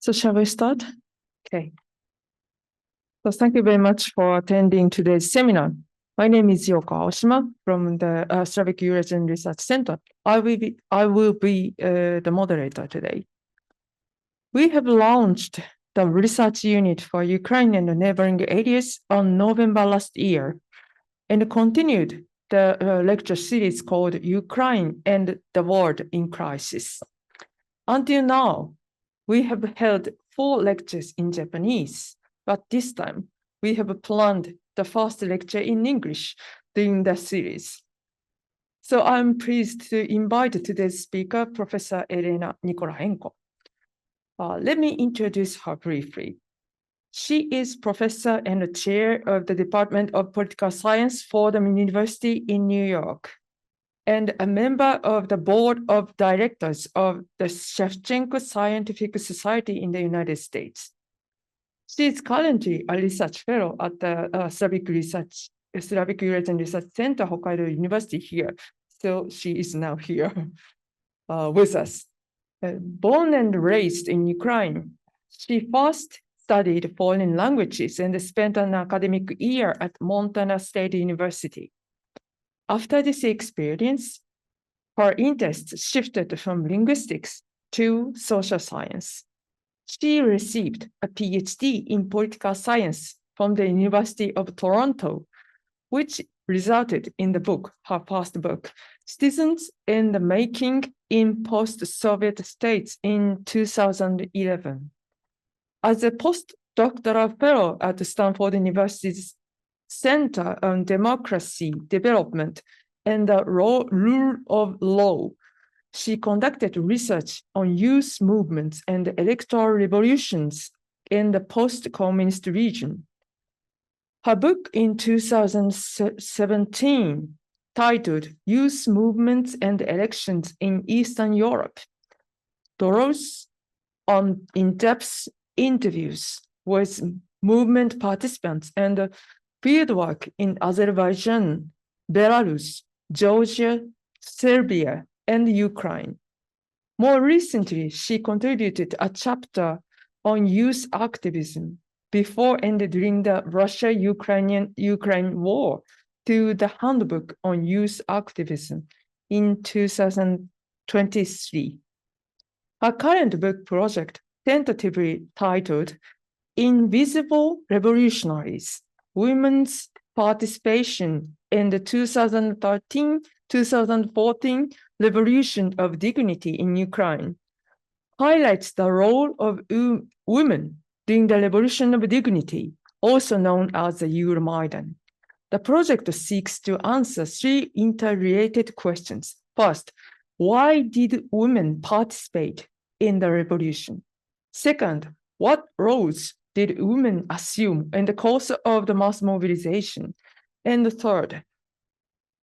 So shall we start? Okay. So thank you very much for attending today's seminar. My name is Yoko Aoshima from the Slavic-Eurasian Research Center. I will be the moderator today. We have launched the research unit for Ukraine and neighboring areas on November last year and continued the lecture series called Ukraine and the World in Crisis. Until now, we have held 4 lectures in Japanese, but this time we have planned the first lecture in English during the series. So I'm pleased to invite today's speaker, Professor Olena Nikolayenko. Let me introduce her briefly. She is professor and chair of the Department of Political Science, Fordham University in New York, and a member of the board of directors of the Shevchenko Scientific Society in the United States. She is currently a research fellow at the Slavic-Eurasian Research Center, Hokkaido University here. So she is now here with us. Born and raised in Ukraine, she first studied foreign languages and spent an academic year at Montana State University. After this experience, her interests shifted from linguistics to social science. She received a PhD in political science from the University of Toronto, which resulted in the book, her first book, Citizens in the Making in Post-Soviet States in 2011. As a postdoctoral fellow at Stanford University's Center on Democracy, Development, and the Rule of Law, she conducted research on youth movements and electoral revolutions in the post-communist region. Her book in 2017, titled Youth Movements and Elections in Eastern Europe, draws on in-depth interviews with movement participants and fieldwork in Azerbaijan, Belarus, Georgia, Serbia, and Ukraine. More recently, she contributed a chapter on youth activism before and during the Russia-Ukraine war to the Handbook on Youth Activism in 2023. Her current book project, tentatively titled Invisible Revolutionaries, Women's Participation in the 2013-2014 Revolution of Dignity in Ukraine, highlights the role of women during the Revolution of Dignity, also known as the Euromaidan. The project seeks to answer 3 interrelated questions. First, why did women participate in the revolution? Second, what roles did women assume in the course of the mass mobilization? And third,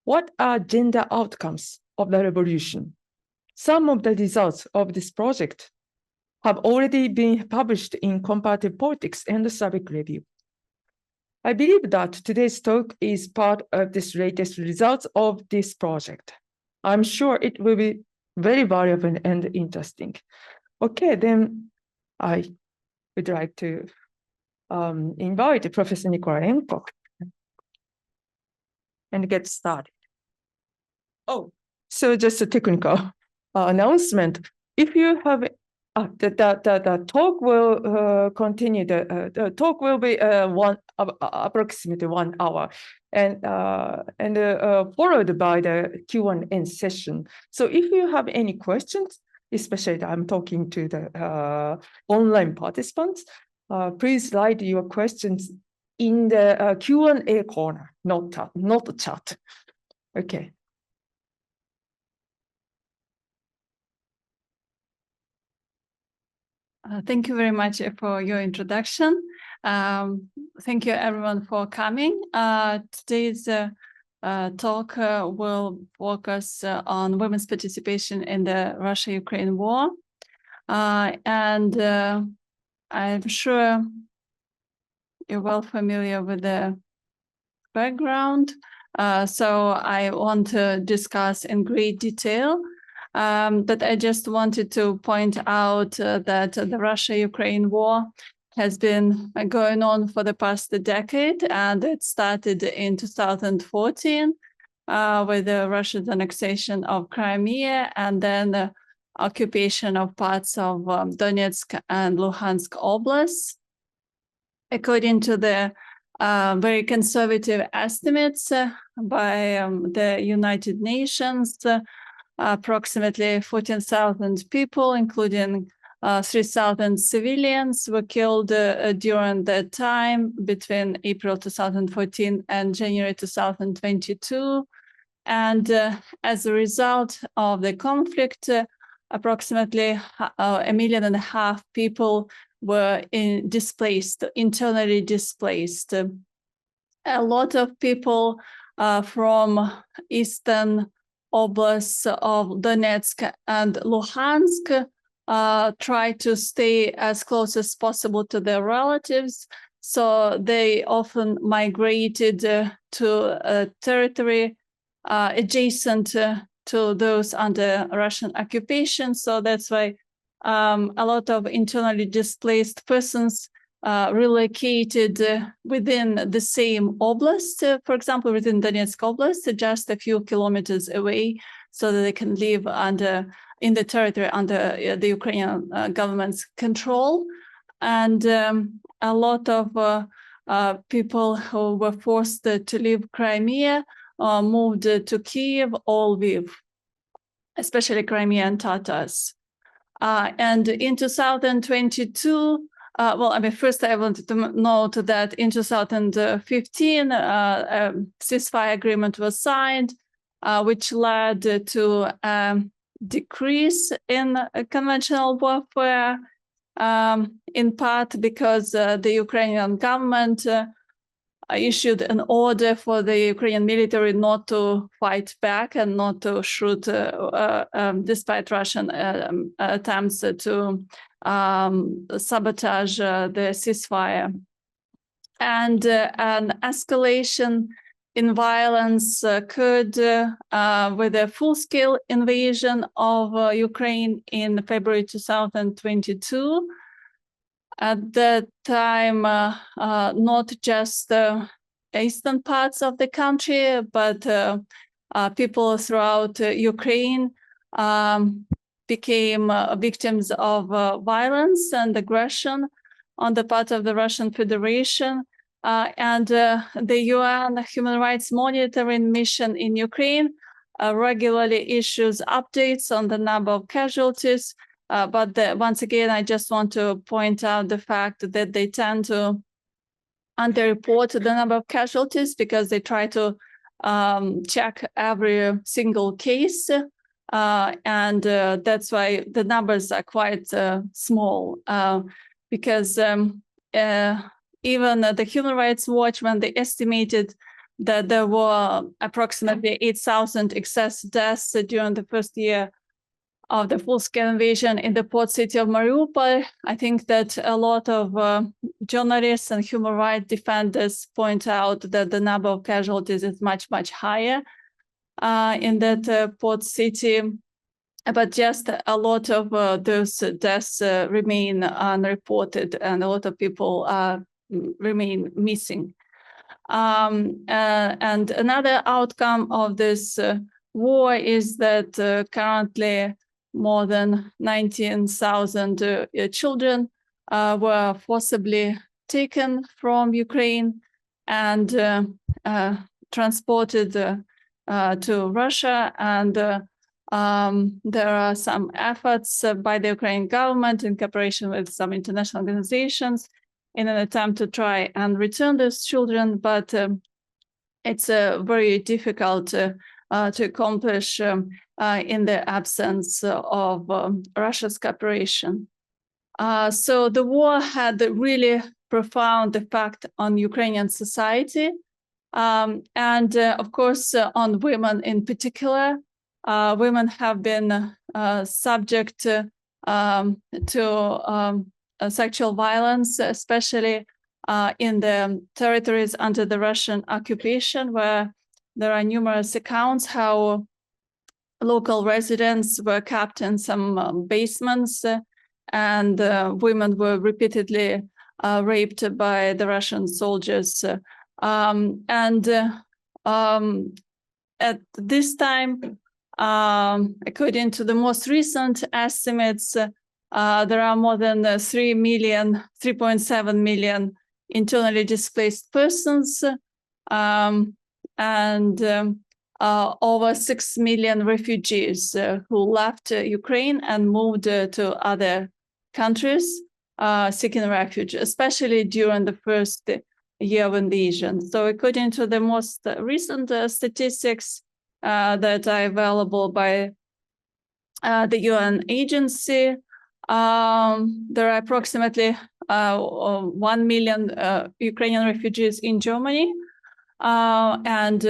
what are gender outcomes of the revolution? Some of the results of this project have already been published in Comparative Politics and the Slavic Review. I believe that today's talk is part of this latest results of this project. I'm sure it will be very valuable and interesting. Okay, then I would like to invite Professor Nikolayenko and get started. Oh, so just a technical announcement. If you have the talk will continue. The talk will be approximately 1 hour, and followed by the Q&A session. So if you have any questions, especially I'm talking to the online participants, please write your questions in the Q&A corner, not chat. Okay. Thank you very much for your introduction. Thank you everyone for coming. Today's talk will focus on women's participation in the Russia-Ukraine war. And I'm sure you're well familiar with the background. So I want to discuss in great detail But I just wanted to point out that the Russia-Ukraine war has been going on for the past decade, and it started in 2014 with the Russia's annexation of Crimea and then the occupation of parts of Donetsk and Luhansk oblasts. According to the very conservative estimates by the United Nations, approximately 14,000 people, including 3,000 civilians, were killed during that time between April 2014 and January 2022. And as a result of the conflict, approximately 1.5 million people were internally displaced. A lot of people from eastern oblasts of Donetsk and Luhansk try to stay as close as possible to their relatives. So they often migrated to a territory adjacent to those under Russian occupation. So that's why a lot of internally displaced persons relocated within the same oblast, for example, within Donetsk Oblast, just a few kilometers away, so that they can live in the territory under the Ukrainian government's control. And a lot of people who were forced to leave Crimea moved to Kiev or Lviv, especially Crimean Tatars. And in 2022, first I wanted to note that in 2015, a ceasefire agreement was signed, which led to a decrease in conventional warfare, in part because the Ukrainian government issued an order for the Ukrainian military not to fight back and not to shoot, despite Russian attempts to sabotage the ceasefire. And an escalation in violence occurred with a full-scale invasion of Ukraine in February 2022. At that time, not just the eastern parts of the country, but people throughout Ukraine became victims of violence and aggression on the part of the Russian Federation. And the UN Human Rights Monitoring Mission in Ukraine regularly issues updates on the number of casualties. But once again, I just want to point out the fact that they tend to underreport the number of casualties because they try to check every single case. And that's why the numbers are quite small, because even the Human Rights Watch, when they estimated that there were approximately 8,000 excess deaths during the first year of the full-scale invasion in the port city of Mariupol, I think that a lot of journalists and human rights defenders point out that the number of casualties is much, much higher in that port city. But just a lot of those deaths remain unreported, and a lot of people remain missing. And another outcome of this war is that currently more than 19,000 children were forcibly taken from Ukraine and transported to Russia. And there are some efforts by the Ukrainian government in cooperation with some international organizations in an attempt to try and return those children, but it's very difficult to accomplish in the absence of Russia's cooperation. So the war had a really profound effect on Ukrainian society, and of course on women in particular. Women have been subject to sexual violence, especially in the territories under the Russian occupation, where there are numerous accounts how local residents were kept in some basements, and women were repeatedly raped by the Russian soldiers. At this time, according to the most recent estimates, there are more than 3.7 million internally displaced persons, and over 6 million refugees who left Ukraine and moved to other countries seeking refuge, especially during the first year of invasion. So according to the most recent statistics that are available by the UN agency, there are approximately 1 million Ukrainian refugees in Germany, and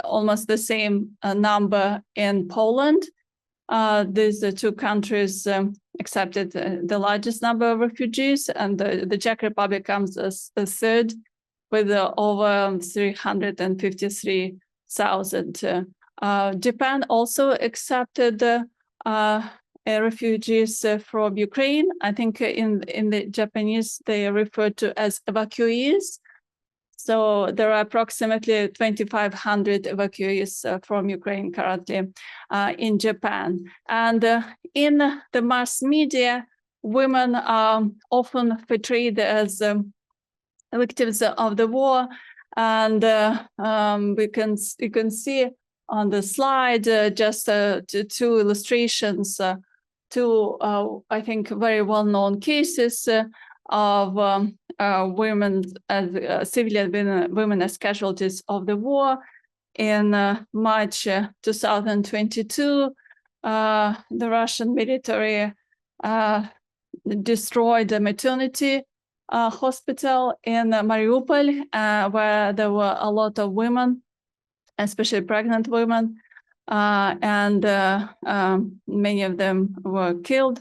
almost the same number in Poland. These two countries accepted the largest number of refugees, and the Czech Republic comes as a third with over 353,000. Japan also accepted refugees from Ukraine. I think in the Japanese they are referred to as evacuees. So there are approximately 2,500 evacuees from Ukraine currently in Japan. And in the mass media, women are often portrayed as victims of the war. And you can see on the slide just two illustrations, two, I think, very well-known cases of women as civilian women as casualties of the war. In March 2022, the Russian military destroyed a maternity hospital in Mariupol, where there were a lot of women, especially pregnant women, and many of them were killed.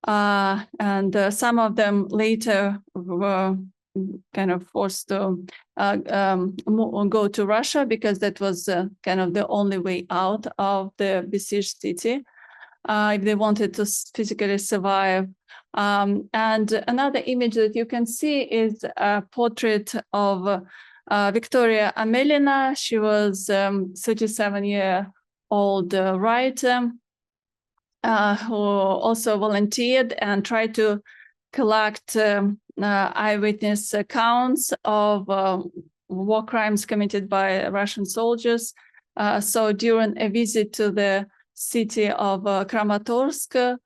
And some of them later were kind of forced to go to Russia, because that was kind of the only way out of the besieged city if they wanted to physically survive. And another image that you can see is a portrait of Victoria Amelina. She was 37-year-old writer who also volunteered and tried to collect eyewitness accounts of war crimes committed by Russian soldiers. So during a visit to the city of Kramatorsk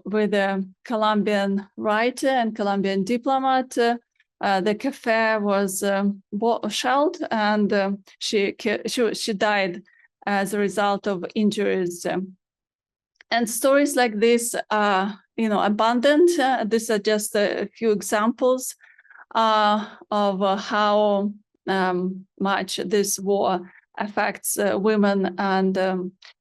with a Colombian writer and Colombian diplomat, the cafe was shelled, and she died as a result of injuries. And stories like this are, abundant. These are just a few examples of how much this war affects women and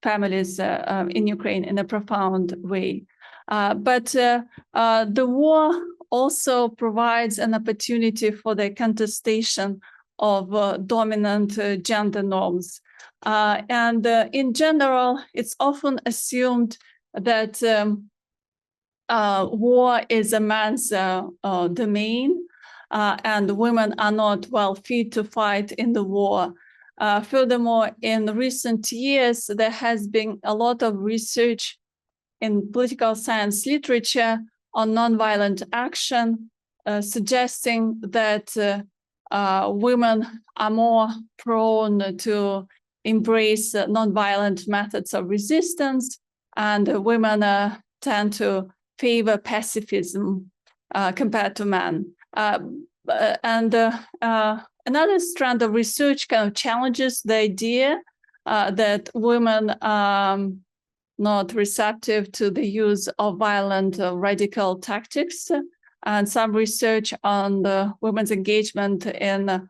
families in Ukraine in a profound way. But the war also provides an opportunity for the contestation of dominant gender norms. And in general, it's often assumed that war is a man's domain, and women are not well fit to fight in the war. Furthermore, in recent years, there has been a lot of research in political science literature on nonviolent action, suggesting that women are more prone to embrace nonviolent methods of resistance, and women tend to favor pacifism compared to men. Another strand of research kind of challenges the idea that women are not receptive to the use of violent radical tactics. And some research on the women's engagement in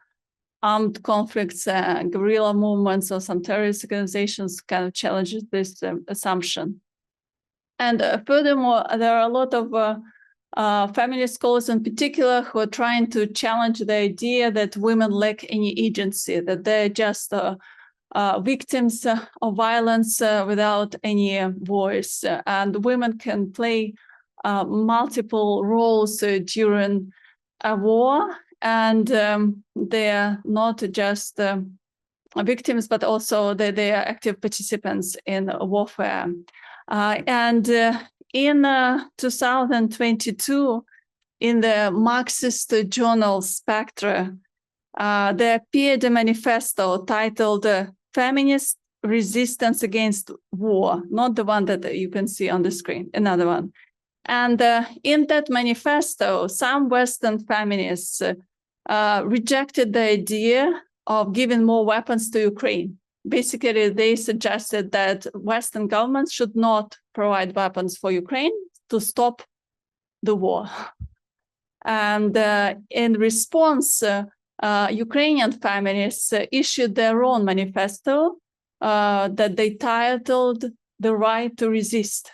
armed conflicts, guerrilla movements, or some terrorist organizations kind of challenges this assumption. And furthermore, there are a lot of feminist scholars in particular who are trying to challenge the idea that women lack any agency, that they're just victims of violence without any voice. And women can play multiple roles during a war, and they're not just victims, but also they are active participants in warfare. In 2022, in the Marxist journal Spectra, there appeared a manifesto titled Feminist Resistance Against War, not the one that you can see on the screen, another one. And in that manifesto, some Western feminists rejected the idea of giving more weapons to Ukraine. Basically, they suggested that Western governments should not provide weapons for Ukraine to stop the war. And in response, Ukrainian feminists issued their own manifesto that they titled The Right to Resist.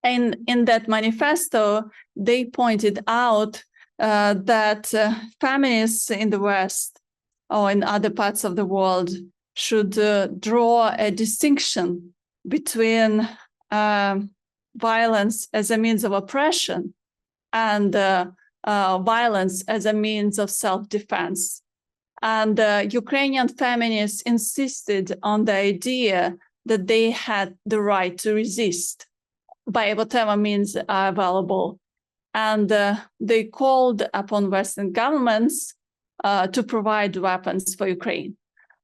And in that manifesto, they pointed out that feminists in the West or in other parts of the world should draw a distinction between violence as a means of oppression and violence as a means of self-defense. And Ukrainian feminists insisted on the idea that they had the right to resist by whatever means are available. And they called upon Western governments to provide weapons for Ukraine,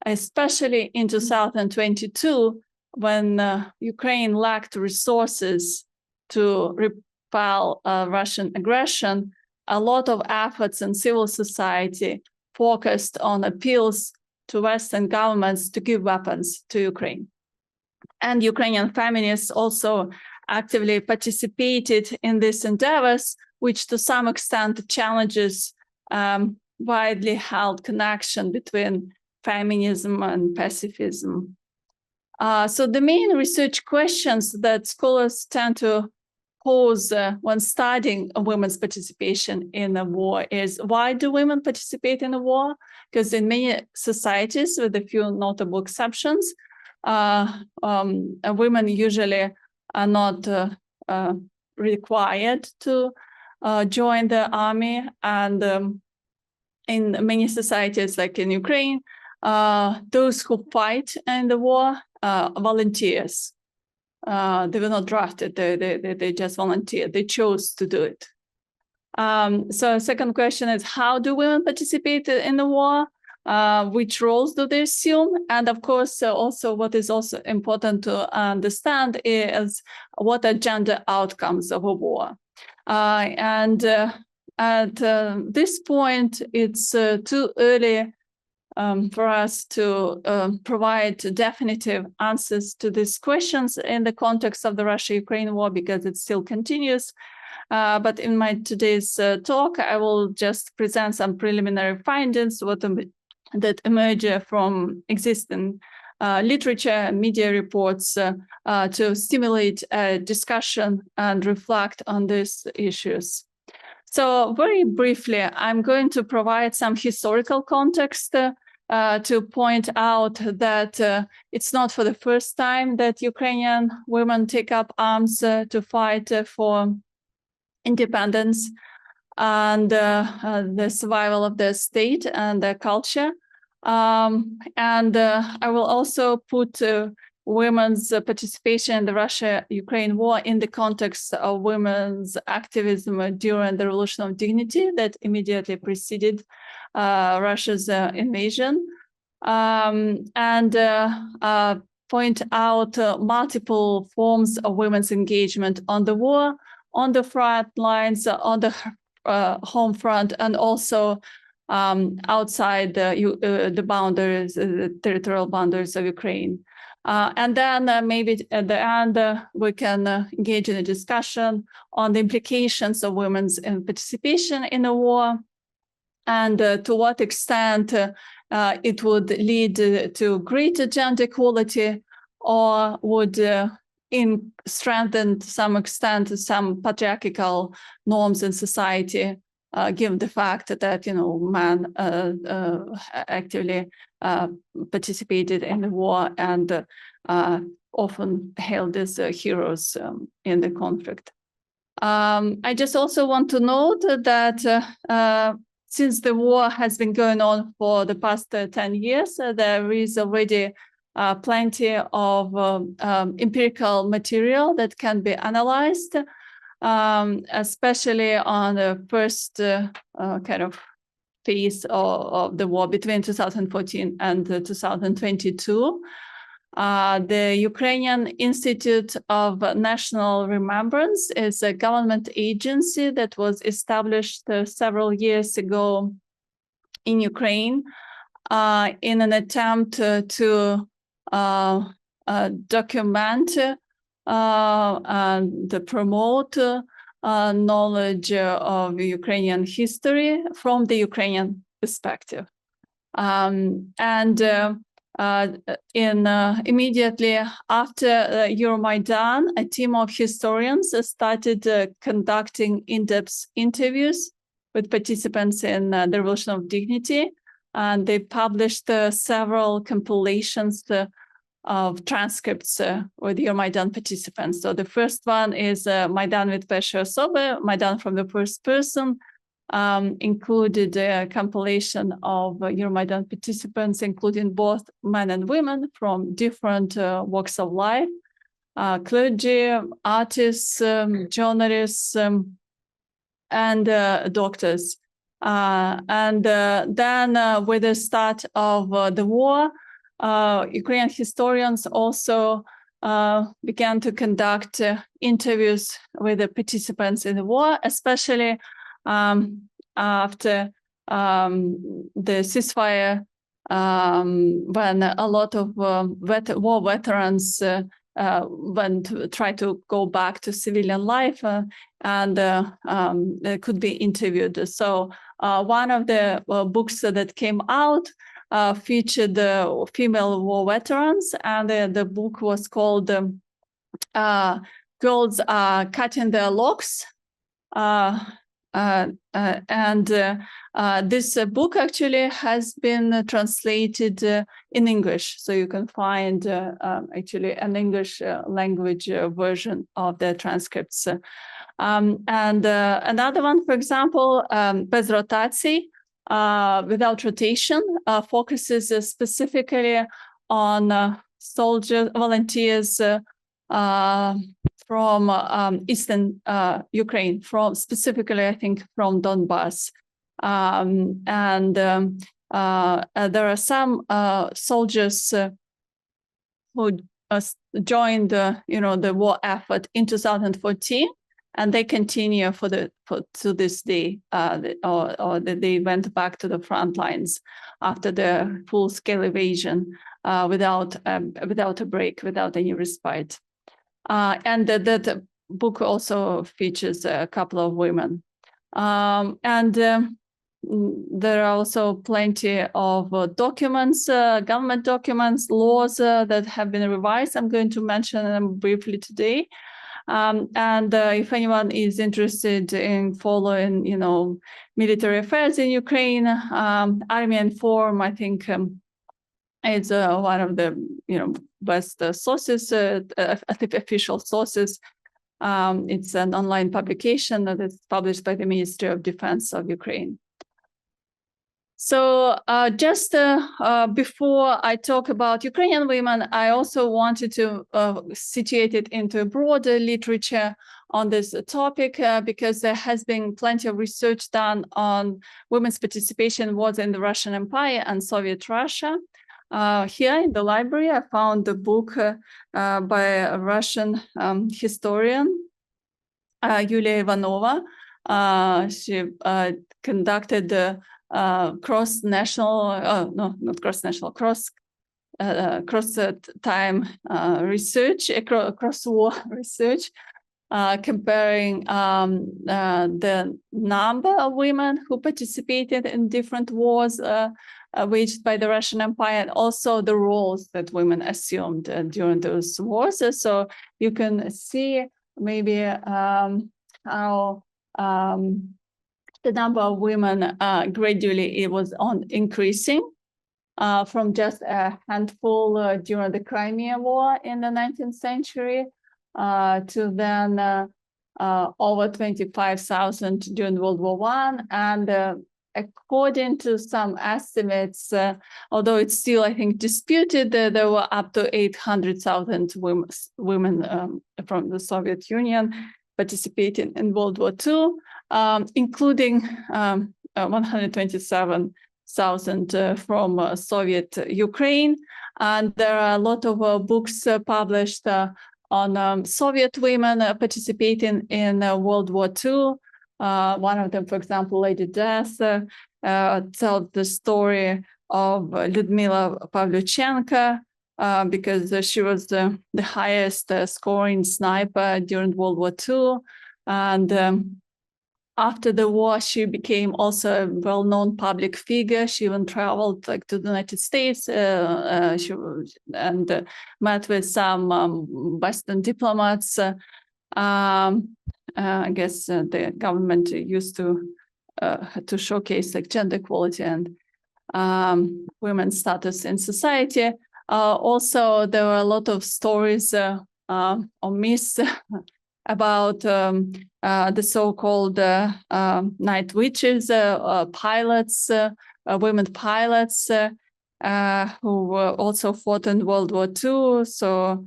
especially in 2022, when Ukraine lacked resources to repel Russian aggression. A lot of efforts in civil society focused on appeals to Western governments to give weapons to Ukraine. And Ukrainian feminists also actively participated in these endeavors, which to some extent challenges widely held connection between feminism and pacifism. So the main research questions that scholars tend to pose when studying women's participation in a war is, why do women participate in a war? Because in many societies, with a few notable exceptions, women usually are not required to join the army. And in many societies, like in Ukraine, those who fight in the war are volunteers. They were not drafted, they just volunteered, they chose to do it. So second question is, how do women participate in the war? Which roles do they assume? And of course, also what is also important to understand is what are gender outcomes of a war. And at this point, it's too early for us to provide definitive answers to these questions in the context of the Russia-Ukraine war, because it still continues. But in my today's talk, I will just present some preliminary findings that emerge from existing literature, media reports, to stimulate a discussion and reflect on these issues. So very briefly, I'm going to provide some historical context to point out that it's not for the first time that Ukrainian women take up arms to fight for independence and the survival of their state and their culture. And I will also put women's participation in the Russia-Ukraine war in the context of women's activism during the Revolution of Dignity that immediately preceded Russia's invasion, and point out multiple forms of women's engagement on the war, on the front lines, on the home front, and also outside the boundaries, the territorial boundaries of Ukraine. And then maybe at the end, we can engage in a discussion on the implications of women's participation in the war, and to what extent it would lead to greater gender equality, or would strengthen to some extent some patriarchal norms in society given the fact that men actively participated in the war and often hailed as heroes in the conflict. I just also want to note that since the war has been going on for the past 10 years, there is already plenty of empirical material that can be analyzed, especially on the first kind of phase of the war between 2014 and 2022. The Ukrainian Institute of National Remembrance is a government agency that was established several years ago in Ukraine in an attempt to document and promote knowledge of Ukrainian history from the Ukrainian perspective. Immediately after Euromaidan, a team of historians started conducting in-depth interviews with participants in the Revolution of Dignity, and they published several compilations of transcripts with Euromaidan participants. So the first one is Maidan with Pershei Osobe, Maidan from the first person, included a compilation of Euromaidan participants, including both men and women from different walks of life, clergy, artists, journalists, and doctors. Then with the start of the war, Ukrainian historians also began to conduct interviews with the participants in the war, especially after the ceasefire, when a lot of war veterans tried to go back to civilian life and they could be interviewed. So one of the books that came out featured female war veterans, and the book was called Girls Are Cutting Their Locks. This book actually has been translated in English, so you can find actually an English language version of the transcripts. Another one, for example, Bez Rotacji, Without Rotation, focuses specifically on soldiers, volunteers from Eastern Ukraine, from specifically, I think, from Donbass. There are some soldiers who joined the war effort in 2014, and they continue to this day, or they went back to the front lines after the full-scale invasion without a break, without any respite. And that book also features a couple of women. There are also plenty of documents, government documents, laws that have been revised. I'm going to mention them briefly today. If anyone is interested in following, military affairs in Ukraine, Army Inform, I think, is one of the, best sources, I think official sources. It's an online publication that is published by the Ministry of Defense of Ukraine. So just before I talk about Ukrainian women, I also wanted to situate it into broader literature on this topic because there has been plenty of research done on women's participation in wars in the Russian Empire and Soviet Russia. Here in the library, I found a book by a Russian historian, Yulia Ivanova. She conducted cross-time research, cross-war research, comparing the number of women who participated in different wars waged by the Russian Empire, and also the roles that women assumed during those wars. So you can see maybe how the number of women gradually it was increasing from just a handful during the Crimea War in the 19th century to then over 25,000 during World War I. And according to some estimates, although it's still, I think, disputed, there were up to 800,000 women from the Soviet Union participating in World War II, including 127,000 from Soviet Ukraine. And there are a lot of books published on Soviet women participating in World War II. One of them, for example, Lady Death, tells the story of Lyudmila Pavlyuchenko because she was the highest scoring sniper during World War II. And after the war, she became also a well-known public figure. She even traveled to the United States and met with some Western diplomats. I guess the government used to showcase gender equality and women's status in society. Also, there were a lot of stories or myths about the so-called night witches, pilots, women pilots who also fought in World War II. So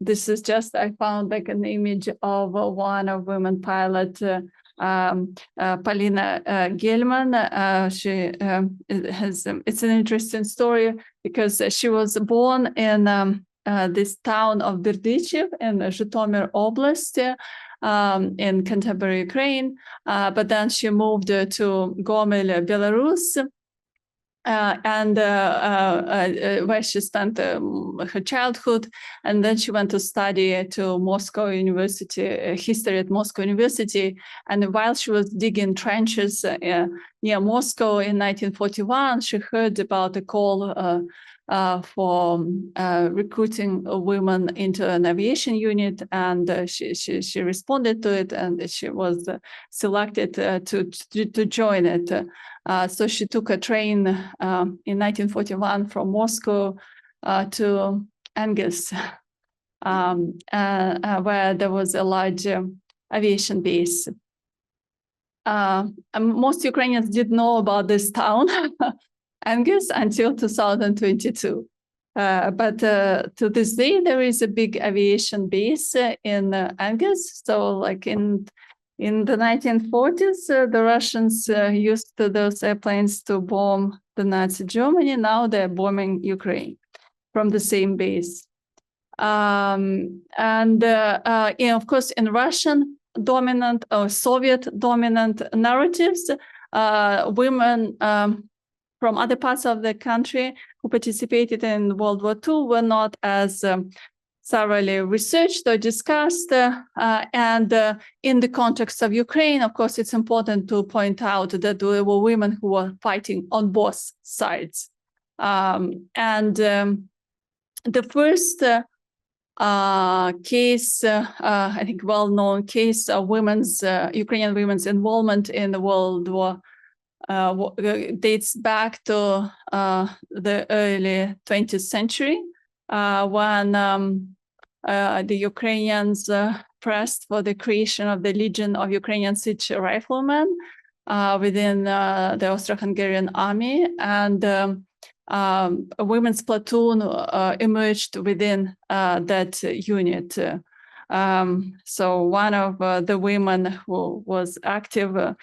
this is just, I found an image of one of women pilot, Polena Gelman. She it's an interesting story because she was born in this town of Berdychev in Zhytomyr Oblast in contemporary Ukraine, but then she moved to Gomel, Belarus, and where she spent her childhood, and then she went to study to Moscow University, history at Moscow University. And while she was digging trenches near Moscow in 1941, she heard about a call for recruiting women into an aviation unit, and she responded to it, and she was selected to join it. So she took a train in 1941 from Moscow to Engels, where there was a large aviation base. Most Ukrainians didn't know about this town, Engels, until 2022. But to this day, there is a big aviation base in Engels. So in the 1940s, the Russians used those airplanes to bomb the Nazi Germany. Now they're bombing Ukraine from the same base. And of course, in Russian dominant or Soviet dominant narratives, women from other parts of the country who participated in World War II were not as thoroughly researched or discussed. And in the context of Ukraine, of course, it's important to point out that there were women who were fighting on both sides. The first case, I think well-known case of Ukrainian women's involvement in the World War dates back to the early 20th century when the Ukrainians pressed for the creation of the Legion of Ukrainian Siege Riflemen within the Austro-Hungarian army, and a women's platoon emerged within that unit. So one of the women who was active,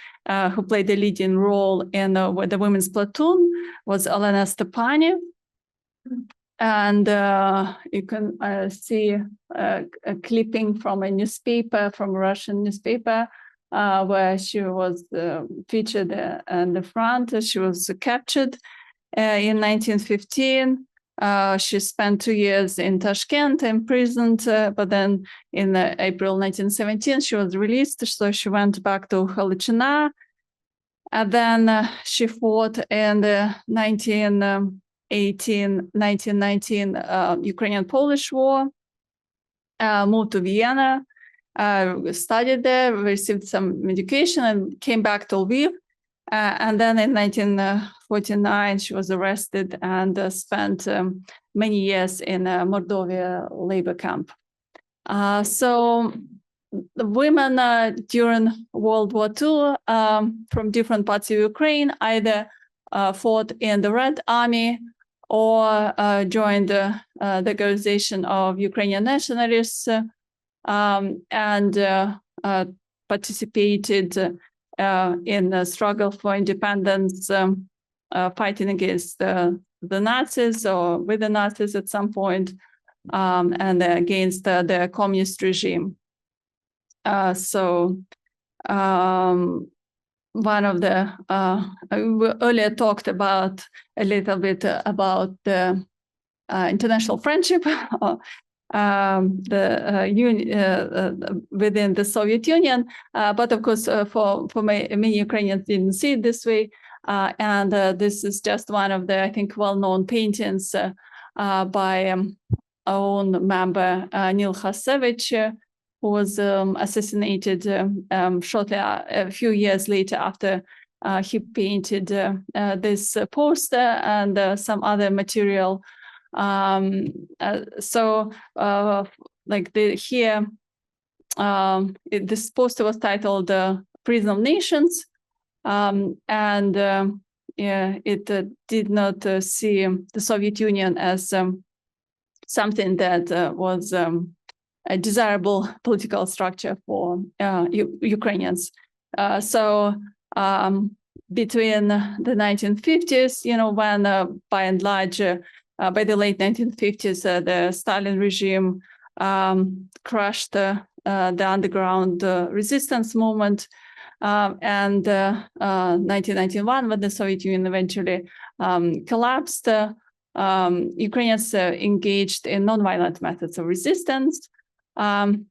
who played the leading role in the women's platoon was Olena Stepanev. And you can see a clipping from a newspaper, from a Russian newspaper, where she was featured in the front. She was captured in 1915. She spent 2 years in Tashkent, imprisoned, but then in April 1917, she was released. So she went back to Khalichina. And then she fought in the 1919 Ukrainian-Polish War, moved to Vienna, studied there, received some education, and came back to Lviv. And then in 1949, she was arrested and spent many years in a Mordovia labor camp. So the women during World War II from different parts of Ukraine either fought in the Red Army or joined the organization of Ukrainian nationalists and participated in the struggle for independence, fighting against the Nazis or with the Nazis at some point, and against the communist regime. One of the we earlier talked about a little bit about the international friendship within the Soviet Union, but of course for many Ukrainians didn't see it this way, and this is just one of the, I think, well-known paintings by our own member Nil Khasevich, who was assassinated shortly a few years later after he painted this poster and some other material. This poster was titled "Prison of Nations," and it did not see the Soviet Union as something that was a desirable political structure for Ukrainians. Between the 1950s, when by and large, by the late 1950s, the Stalin regime crushed the underground resistance movement, and 1991, when the Soviet Union eventually collapsed, Ukrainians engaged in nonviolent methods of resistance. And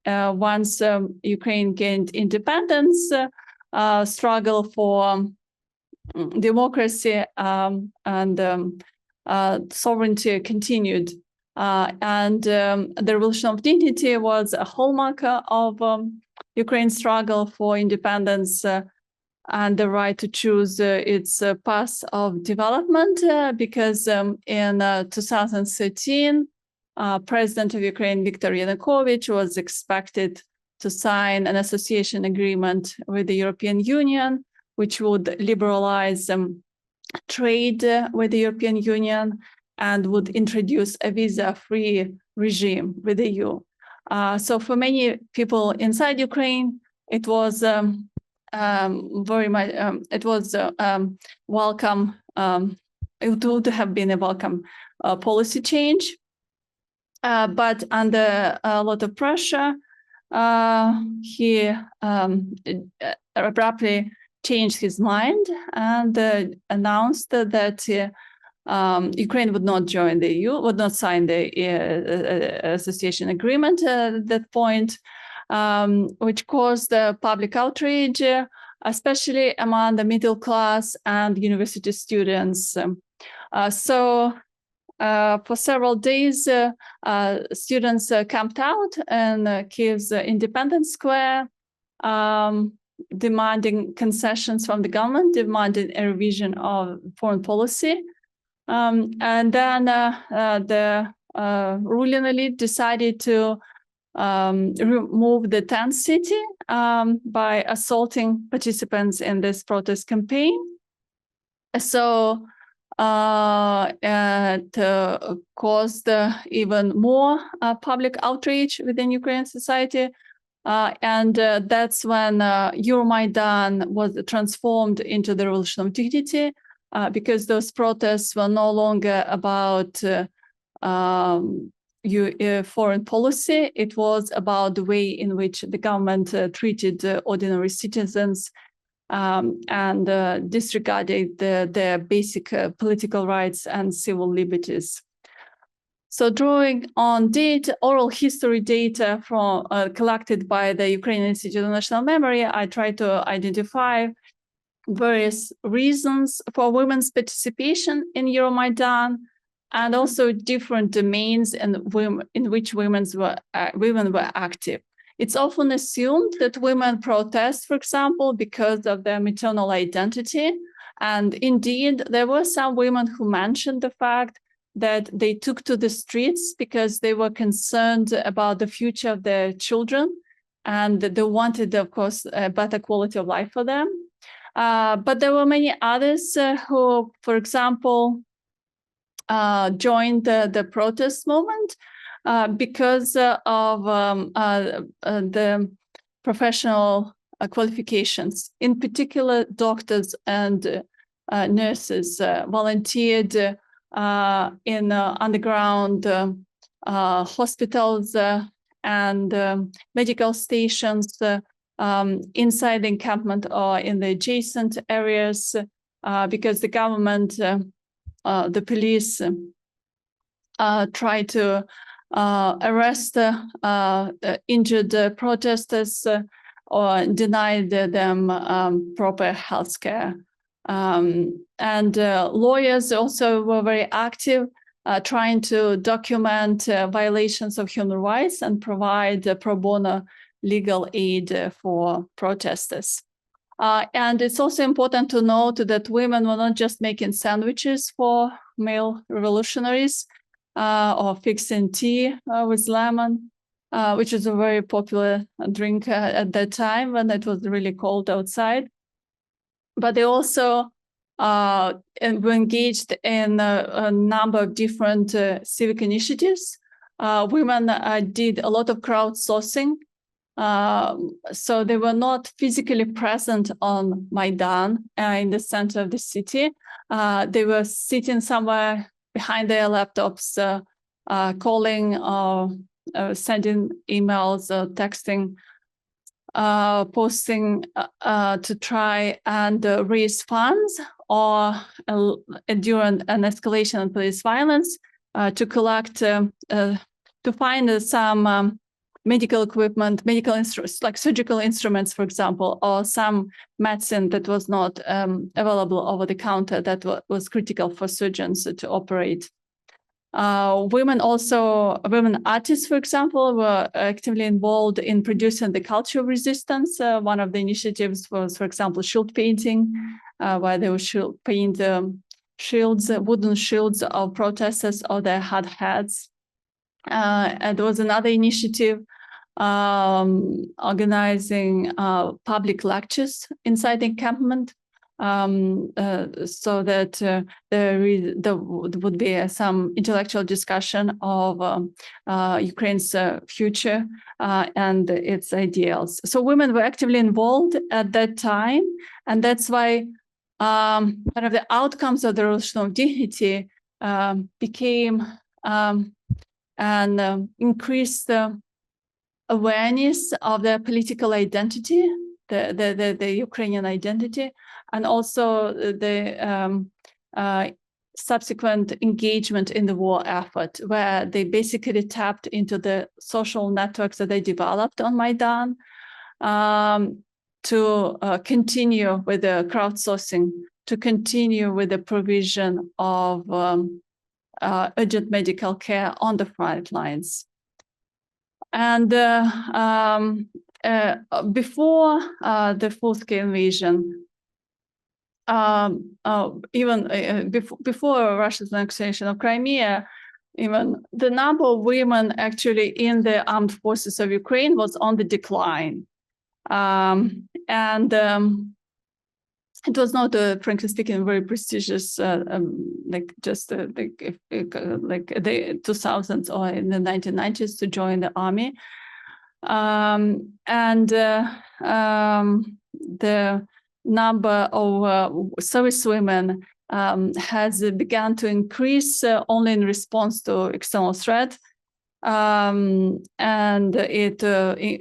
once Ukraine gained independence, struggle for democracy and sovereignty continued. And the Revolution of Dignity was a hallmark of Ukraine's struggle for independence and the right to choose its path of development, because in 2013, President of Ukraine, Viktor Yanukovych, was expected to sign an association agreement with the European Union, which would liberalize trade with the European Union and would introduce a visa-free regime with the EU. So for many people inside Ukraine, it was very much, it was welcome. It would have been a welcome policy change. But under a lot of pressure, he abruptly changed his mind and announced that Ukraine would not join the EU, would not sign the association agreement at that point, which caused public outrage, especially among the middle class and university students. For several days, students camped out in Kiev's Independence Square, demanding concessions from the government, demanding a revision of foreign policy. And then the ruling elite decided to remove the tent city by assaulting participants in this protest campaign. So it caused even more public outrage within Ukrainian society. And that's when Euromaidan was transformed into the Revolution of Dignity, because those protests were no longer about foreign policy. It was about the way in which the government treated ordinary citizens and disregarded their basic political rights and civil liberties. So drawing on data, oral history data from collected by the Ukrainian Institute of National Memory, I tried to identify various reasons for women's participation in Euromaidan. and also different domains in which women were active. It's often assumed that women protest, for example, because of their maternal identity. And indeed, there were some women who mentioned the fact that they took to the streets because they were concerned about the future of their children. And they wanted, of course, a better quality of life for them. But there were many others who, for example, joined the protest movement because of the professional qualifications. In particular, doctors and nurses volunteered in underground hospitals and medical stations inside the encampment or in the adjacent areas because the government, the police tried to arrest injured protesters or denied them proper health care. And lawyers also were very active, trying to document violations of human rights and provide pro bono legal aid for protesters. And it's also important to note that women were not just making sandwiches for male revolutionaries or fixing tea with lemon, which is a very popular drink at that time when it was really cold outside. But they also were engaged in a number of different civic initiatives. Women did a lot of crowdsourcing. So they were not physically present on Maidan in the center of the city. They were sitting somewhere behind their laptops, calling or sending emails or texting, posting to try and raise funds or during an escalation of police violence to collect, to find some medical equipment, medical instruments, like surgical instruments, for example, or some medicine that was not available over the counter that was critical for surgeons to operate. Women artists, for example, were actively involved in producing the culture of resistance. One of the initiatives was, for example, shield painting, where they would paint shields, wooden shields of protesters or their hard hats. And there was another initiative organizing public lectures inside the encampment so that there would be some intellectual discussion of Ukraine's future and its ideals. So women were actively involved at that time, and that's why one of the outcomes of the Revolution of Dignity became and increased awareness of their political identity, the Ukrainian identity, and also the subsequent engagement in the war effort, where they basically tapped into the social networks that they developed on Maidan to continue with the crowdsourcing, to continue with the provision of urgent medical care on the front lines. And before the full-scale invasion, even before Russia's annexation of Crimea, even the number of women actually in the armed forces of Ukraine was on the decline. It was not, frankly speaking, very prestigious, like just like the 2000s or in the 1990s to join the army. The number of service women has begun to increase only in response to external threat. And it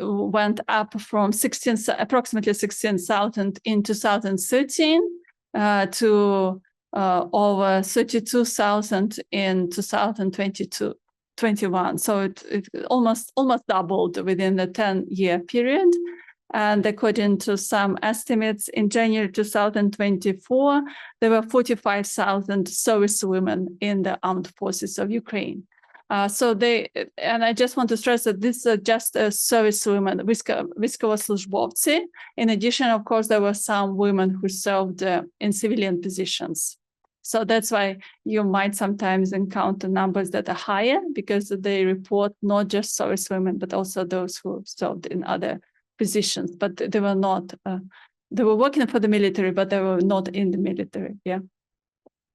went up from approximately 16,000 in 2013 to over 32,000 in 2021. So it almost doubled within the 10-year period. And according to some estimates, in January 2024, there were 45,000 service women in the armed forces of Ukraine. And I just want to stress that this is just a service women, військовослужбовці. In addition, of course, there were some women who served in civilian positions. So that's why you might sometimes encounter numbers that are higher, because they report not just service women, but also those who served in other positions. But they were not, they were working for the military, but they were not in the military. Yeah.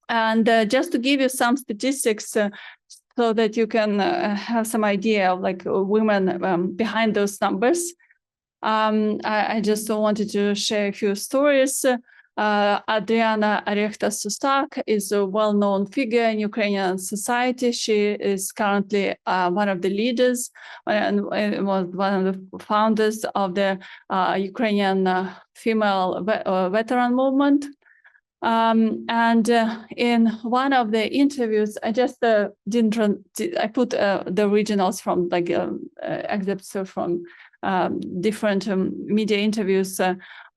And just to give you some statistics, so that you can have some idea of like women behind those numbers. I just wanted to share a few stories. Adriana Arechta-Sustak is a well-known figure in Ukrainian society. She is currently one of the leaders and was one of the founders of the Ukrainian female veteran movement. In one of the interviews, I just I put the originals from like excerpts from different media interviews,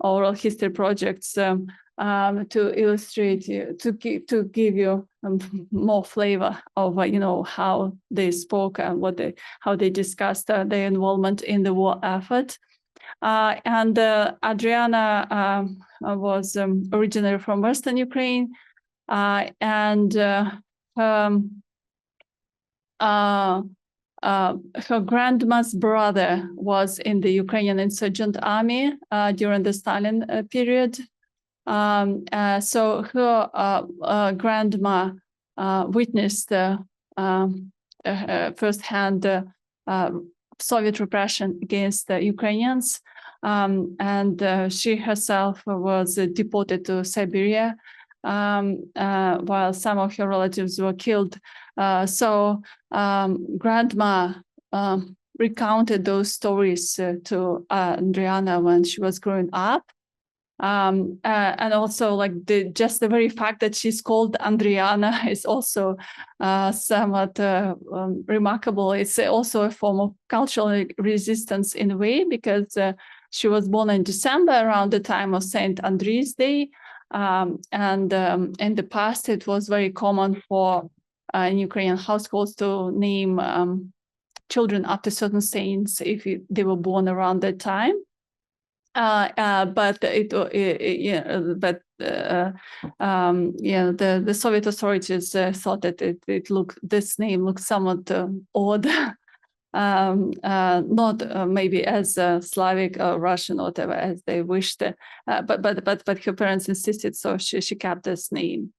oral history projects to illustrate, to give you more flavor of how they spoke and how they discussed their involvement in the war effort. Adriana was originally from Western Ukraine, and her grandma's brother was in the Ukrainian insurgent army during the Stalin period. So her grandma witnessed firsthand Soviet repression against the Ukrainians, and she herself was deported to Siberia, while some of her relatives were killed. So grandma recounted those stories to Adriana when she was growing up. And also like just the very fact that she's called Adriana is also somewhat remarkable. It's also a form of cultural resistance in a way, because she was born in December around the time of St. Andrew's Day. And in the past, it was very common for in Ukrainian households to name children after certain saints if they were born around that time. But the Soviet authorities thought that this name looked somewhat odd, not maybe as Slavic or Russian or whatever as they wished, but her parents insisted, so she kept this name.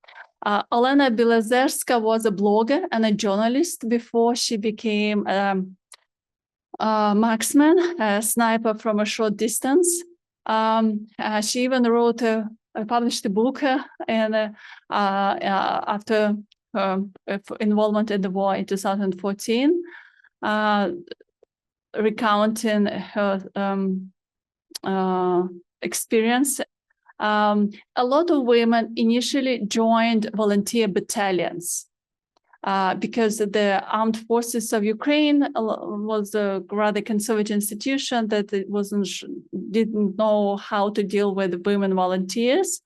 Olena Bilazerska was a blogger and a journalist before she became a marksman, a sniper from a short distance. She even wrote published a book after her involvement in the war in 2014, recounting her experience. A lot of women initially joined volunteer battalions because the armed forces of Ukraine was a rather conservative institution that it didn't know how to deal with women volunteers.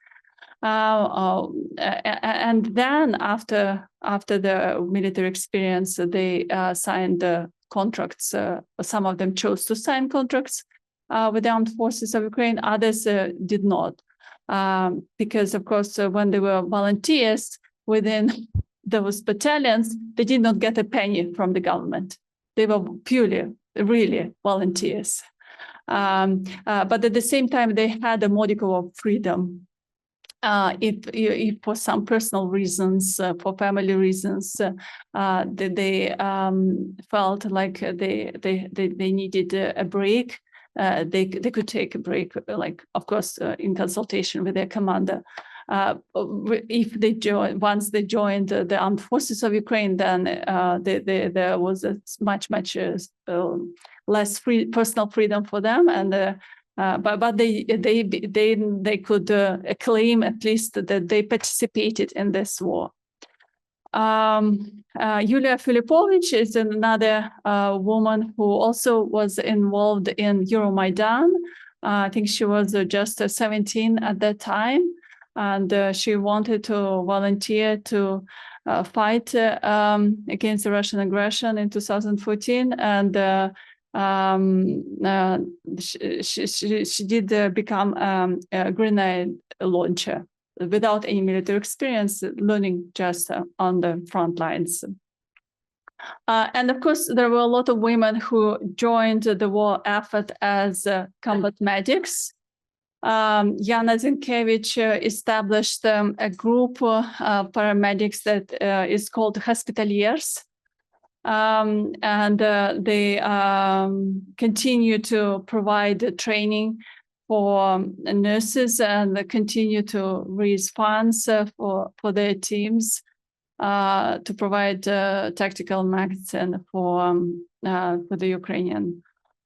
And then after the military experience, they signed contracts. Some of them chose to sign contracts with the armed forces of Ukraine. Others did not, because of course, when they were volunteers within those battalions, they did not get a penny from the government. They were purely, really volunteers. But at the same time, they had a modicum of freedom. If for some personal reasons, for family reasons, they felt like they needed a break, they could take a break, like of course in consultation with their commander. If they once they joined the armed forces of Ukraine, then there was a much less personal freedom for them, and but they could claim at least that they participated in this war. Yulia Filipovich is another woman who also was involved in Euromaidan I think she was just 17 at that time, and she wanted to volunteer to fight against the Russian aggression in 2014, and she did become a grenade launcher without any military experience, learning just on the front lines. And of course, there were a lot of women who joined the war effort as combat medics. Jana Zinkevich established a group of paramedics that is called Hospitaliers. And they continue to provide training for nurses and continue to raise funds for their teams to provide tactical medicine for the Ukrainian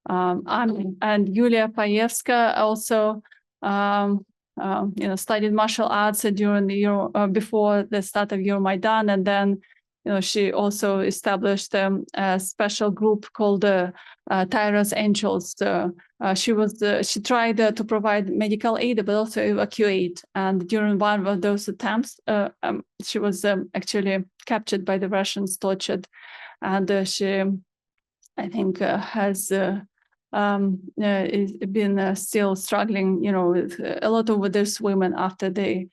army. And Yulia Payevska also studied martial arts during the before the start of Euromaidan, and then she also established a special group called Tyra's Angels. She tried to provide medical aid, but also evacuate. And during one of those attempts, she was actually captured by the Russians, tortured, and she, I think, has been still struggling, with a lot of those women after they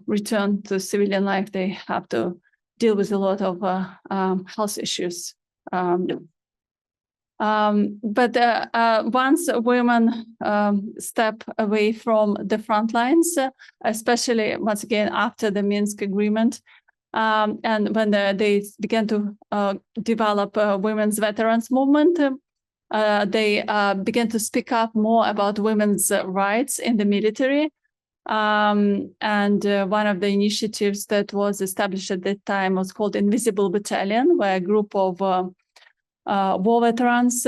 return to civilian life. They have to deal with a lot of health issues. But once women step away from the front lines, especially once again after the Minsk agreement, and when they began to develop women's veterans movement, they began to speak up more about women's rights in the military. And one of the initiatives that was established at that time was called Invisible Battalion, where a group of war veterans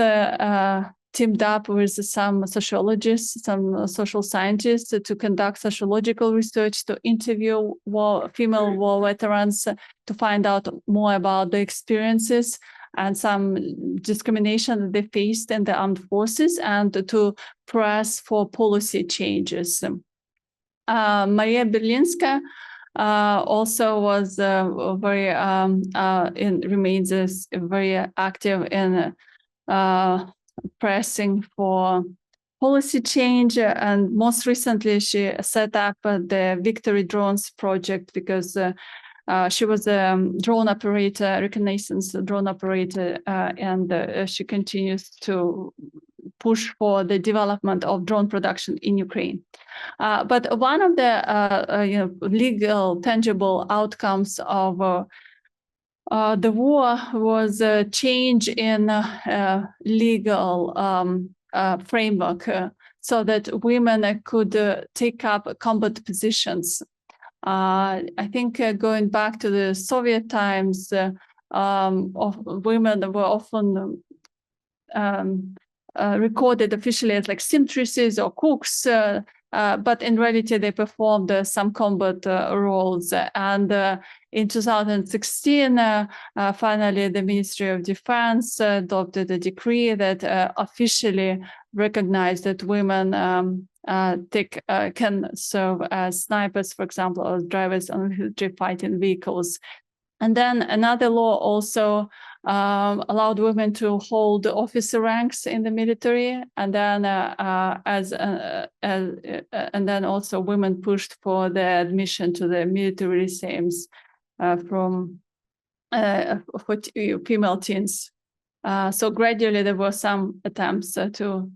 teamed up with some sociologists, some social scientists to conduct sociological research, to interview female war veterans to find out more about the experiences and some discrimination that they faced in the armed forces, and to press for policy changes. Maria Berlinska also was remains very active in pressing for policy change, and most recently she set up the Victory Drones project because she was a drone operator, reconnaissance drone operator, and she continues to push for the development of drone production in Ukraine. But one of the legal, tangible outcomes of the war was a change in legal framework so that women could take up combat positions. I think going back to the Soviet times, women were often recorded officially as like seamstresses or cooks, but in reality they performed some combat roles. And in 2016, finally the Ministry of Defense adopted a decree that officially recognized that women can serve as snipers, for example, or drivers on infantry fighting vehicles. And then another law also allowed women to hold officer ranks in the military, and then and then also women pushed for the admission to the military regimes for female teens. So gradually there were some attempts to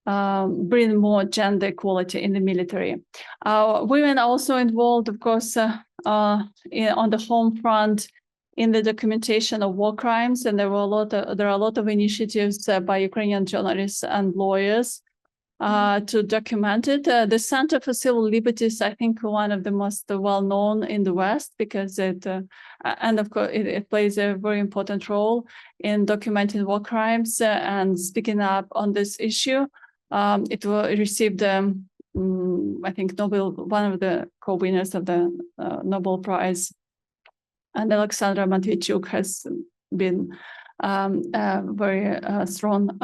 bring more gender equality in the military. Women also involved, of course, on the home front in the documentation of war crimes, and there are a lot of initiatives by Ukrainian journalists and lawyers to document it. The Center for Civil Liberties, I think, one of the most well-known in the West, because it, and of course, it plays a very important role in documenting war crimes and speaking up on this issue. It received, I think, one of the co-winners of the Nobel Prize, and Alexandra Matviichuk has been a very strong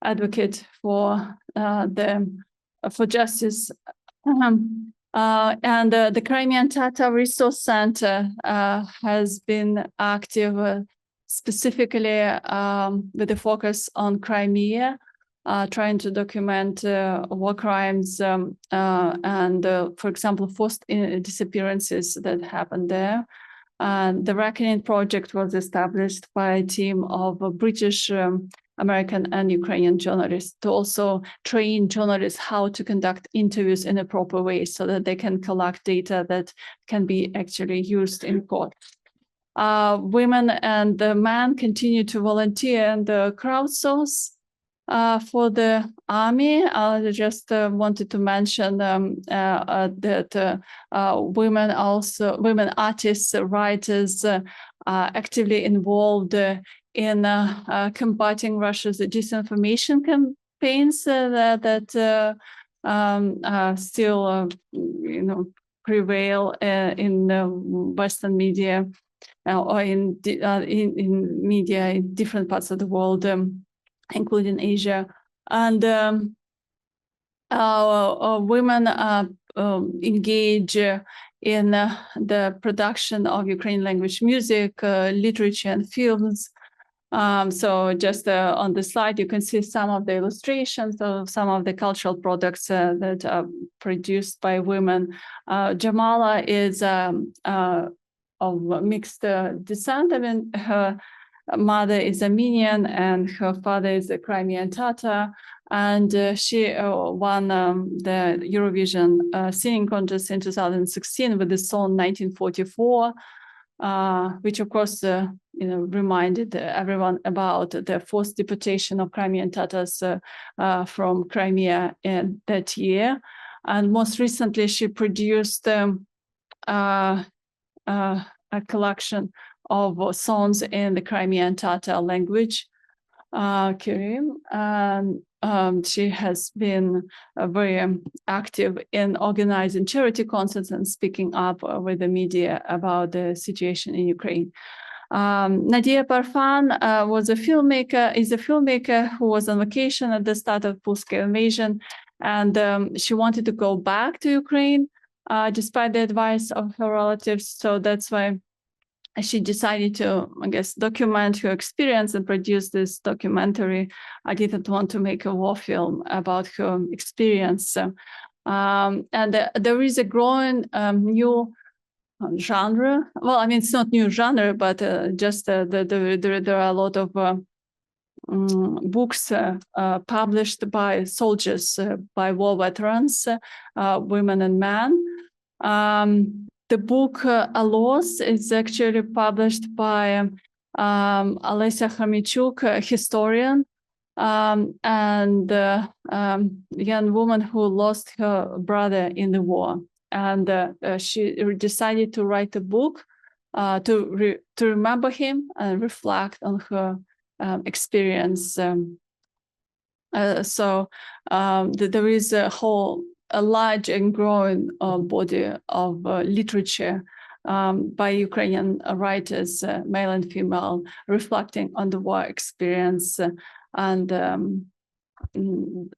advocate for justice. And the Crimean Tatar Resource Center has been active specifically with a focus on Crimea, trying to document war crimes and, for example, forced disappearances that happened there. The Reckoning Project was established by a team of British, American, and Ukrainian journalists to also train journalists how to conduct interviews in a proper way so that they can collect data that can be actually used in court. Women and men continue to volunteer and crowdsource for the army. I just wanted to mention that women artists, writers, actively involved in combating Russia's disinformation campaigns that still, prevail in Western media or in media in different parts of the world, including Asia. And women engage in the production of Ukrainian language music, literature, and films. So just on the slide, you can see some of the illustrations of some of the cultural products that are produced by women. Jamala is of mixed descent. I mean, her mother is Armenian and her father is a Crimean Tatar. And she won the Eurovision singing contest in 2016 with the song 1944, which of course, reminded everyone about the forced deportation of Crimean Tatars from Crimea in that year. And most recently, she produced a collection of songs in the Crimean Tatar language, Kirim. And she has been very active in organizing charity concerts and speaking up with the media about the situation in Ukraine. Nadia Parfan is a filmmaker who was on vacation at the start of full-scale invasion, and she wanted to go back to Ukraine despite the advice of her relatives. So that's why she decided to, document her experience and produce this documentary. I didn't want to make a war film about her experience. And there is a growing new genre. Well, I mean, it's not new genre, but just there are a lot of books published by soldiers, by war veterans, women and men. The book Alos is actually published by Alessia Khomychuk, a historian, and young woman who lost her brother in the war. And she decided to write a book to remember him and reflect on her experience. So there is a large and growing body of literature by Ukrainian writers, male and female, reflecting on the war experience and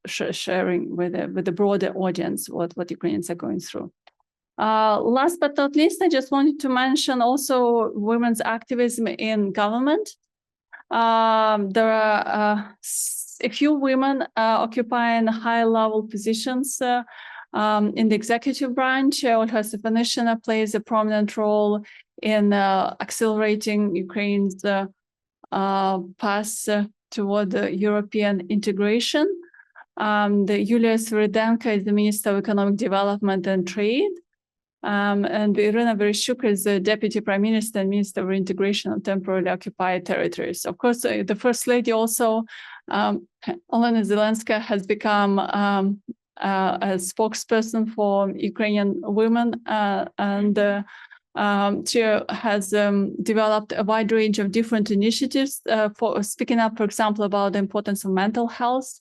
sharing with the broader audience what Ukrainians are going through. Last but not least, I just wanted to mention also women's activism in government. There are a few women occupying high-level positions in the executive branch. Olena Nikolayenko plays a prominent role in accelerating Ukraine's path toward the European integration. Yulia Sviridenko is the Minister of Economic Development and Trade. And Irina Vereshchuk is the Deputy Prime Minister and Minister of Integration of Temporarily Occupied Territories. Of course, the First Lady also, Olena Zelenska, has become a spokesperson for Ukrainian women, and she has developed a wide range of different initiatives for speaking up, for example, about the importance of mental health.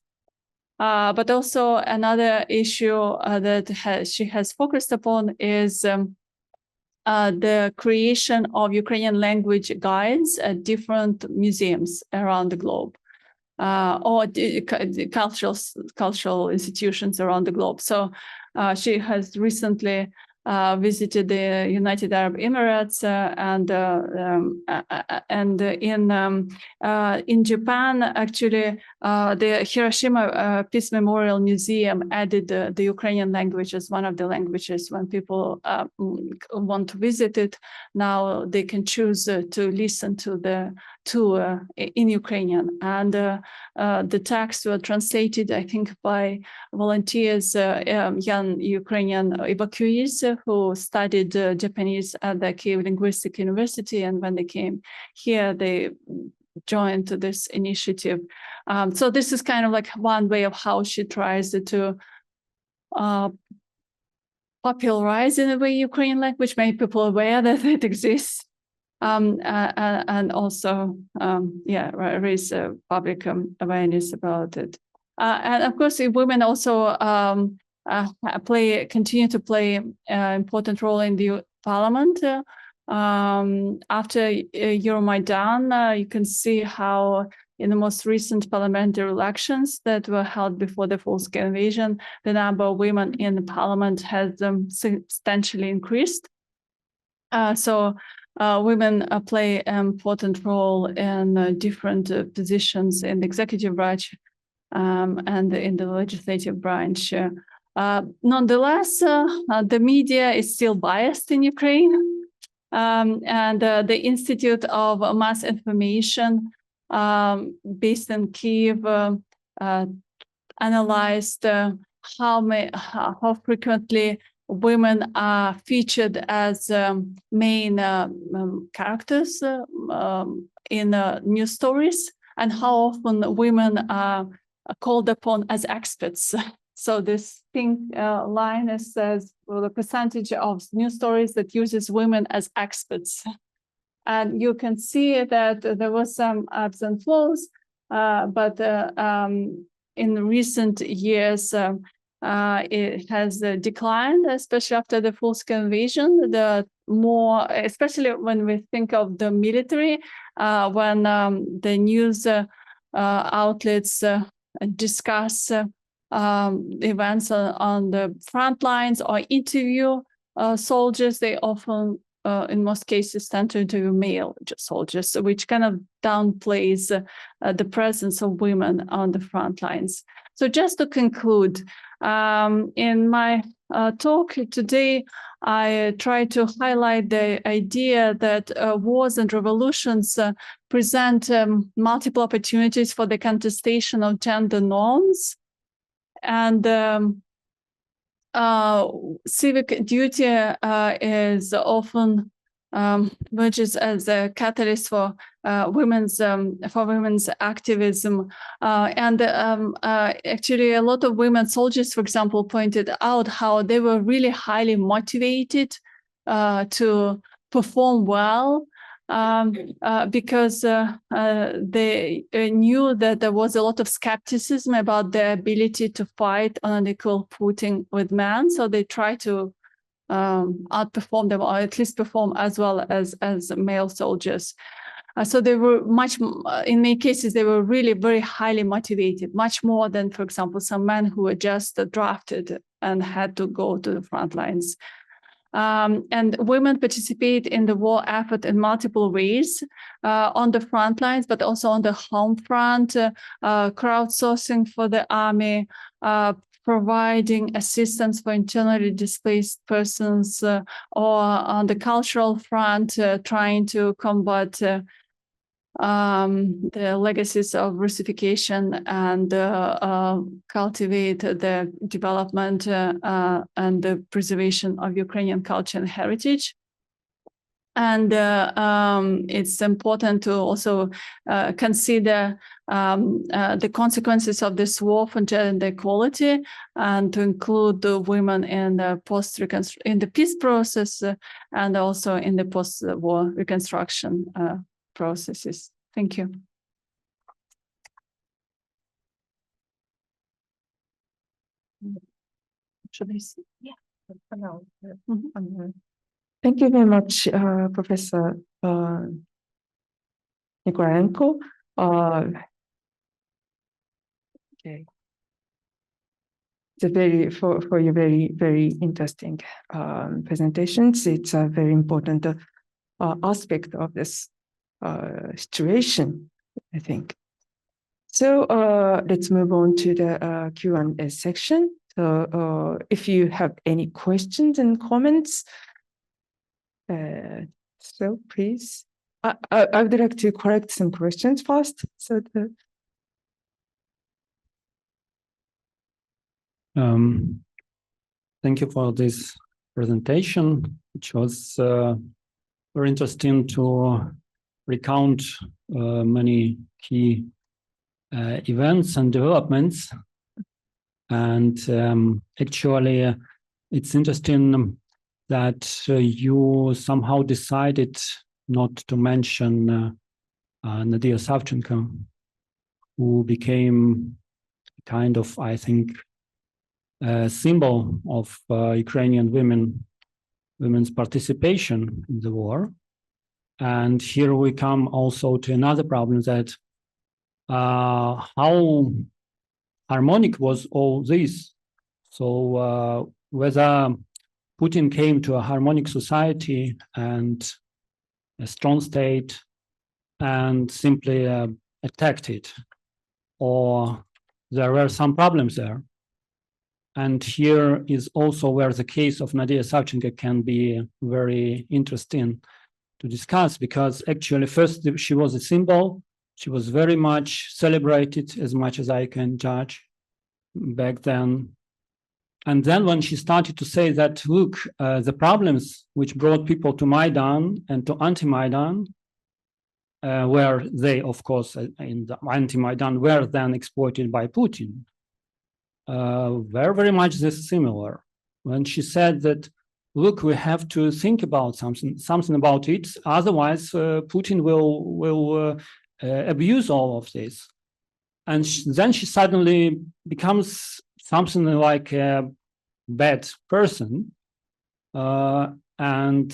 But also another issue that she has focused upon is the creation of Ukrainian language guides at different museums around the globe. or the cultural institutions around the globe. So she has recently visited the United Arab Emirates in Japan. Actually, the Hiroshima Peace Memorial Museum added the Ukrainian language as one of the languages. When people want to visit it, now they can choose to listen to the tour in Ukrainian, and the texts were translated, I think, by volunteers, young Ukrainian evacuees who studied Japanese at the Kiev Linguistic University, and when they came here, they joined this initiative. So this is kind of like one way of how she tries to popularize in a way Ukrainian language, make people aware that it exists. And also, raise public awareness about it. And of course, women also continue to play an important role in the parliament. After Euromaidan, you can see how in the most recent parliamentary elections that were held before the full-scale invasion, the number of women in the parliament has substantially increased. So women play an important role in different positions in the executive branch and in the legislative branch. Nonetheless, the media is still biased in Ukraine, and the Institute of Mass Information based in Kiev analyzed how frequently women are featured as main characters in news stories, and how often women are called upon as experts. So this pink line says, well, the percentage of news stories that uses women as experts. And you can see that there was some ebbs and flows, but in recent years, it has declined, especially after the full-scale invasion. The more, especially when we think of the military, when the news outlets discuss events on the front lines or interview soldiers, they often, in most cases, tend to interview male soldiers, which kind of downplays the presence of women on the front lines. So just to conclude, in my talk today, I try to highlight the idea that wars and revolutions present multiple opportunities for the contestation of gender norms, and civic duty is often emerges as a catalyst for women's activism, and actually a lot of women soldiers, for example, pointed out how they were really highly motivated to perform well, because they knew that there was a lot of skepticism about their ability to fight on an equal footing with men, so they try to outperform them, or at least perform as well as male soldiers. So they were in many cases, they were really very highly motivated, much more than, for example, some men who were just drafted and had to go to the front lines. And women participate in the war effort in multiple ways, on the front lines, but also on the home front, crowdsourcing for the army, providing assistance for internally displaced persons, or on the cultural front, trying to combat the legacies of Russification and cultivate the development and the preservation of Ukrainian culture and heritage. And it's important to also consider the consequences of this war for gender equality, and to include the women in the in the peace process, and also in the post-war reconstruction processes. Thank you. Should I see? Yeah. Thank you very much, Professor Nikolayenko. Okay. It's a for your very interesting presentations. It's a very important aspect of this situation, I think. So let's move on to the Q&A section. So if you have any questions and comments, so please. I would like to correct some questions first. So thank you for this presentation, which was very interesting to recount many key events and developments. And actually, it's interesting that you somehow decided not to mention Nadia Savchenko, who became kind of, I think, a symbol of Ukrainian women's participation in the war. And here we come also to another problem, that how harmonic was all this. So whether Putin came to a harmonic society and a strong state and simply attacked it, or there were some problems there. And here is also where the case of Nadia Savchenko can be very interesting to discuss, because actually first she was a symbol. She was very much celebrated, as much as I can judge back then. And then when she started to say that, look, the problems which brought people to Maidan and to anti-Maidan, where they, of course, in the anti-Maidan were then exploited by Putin, were very much this similar. When she said that, look, we have to think about something about it, otherwise Putin will abuse all of this. And then she suddenly becomes something like a bad person, and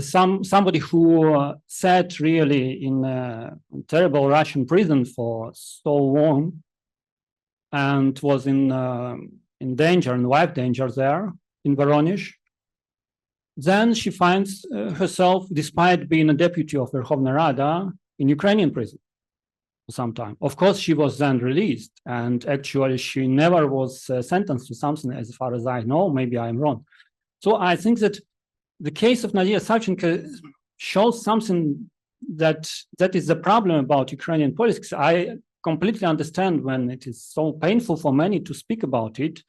somebody who sat really in a terrible Russian prison for so long and was in danger, in life danger there in Voronezh. Then she finds herself, despite being a deputy of Verkhovna Rada, in Ukrainian prison for some time. Of course, she was then released, and actually she never was sentenced to something, as far as I know. Maybe I'm wrong. So I think that the case of Nadia Savchenko shows something that is the problem about Ukrainian politics. I completely understand when it is so painful for many to speak about it.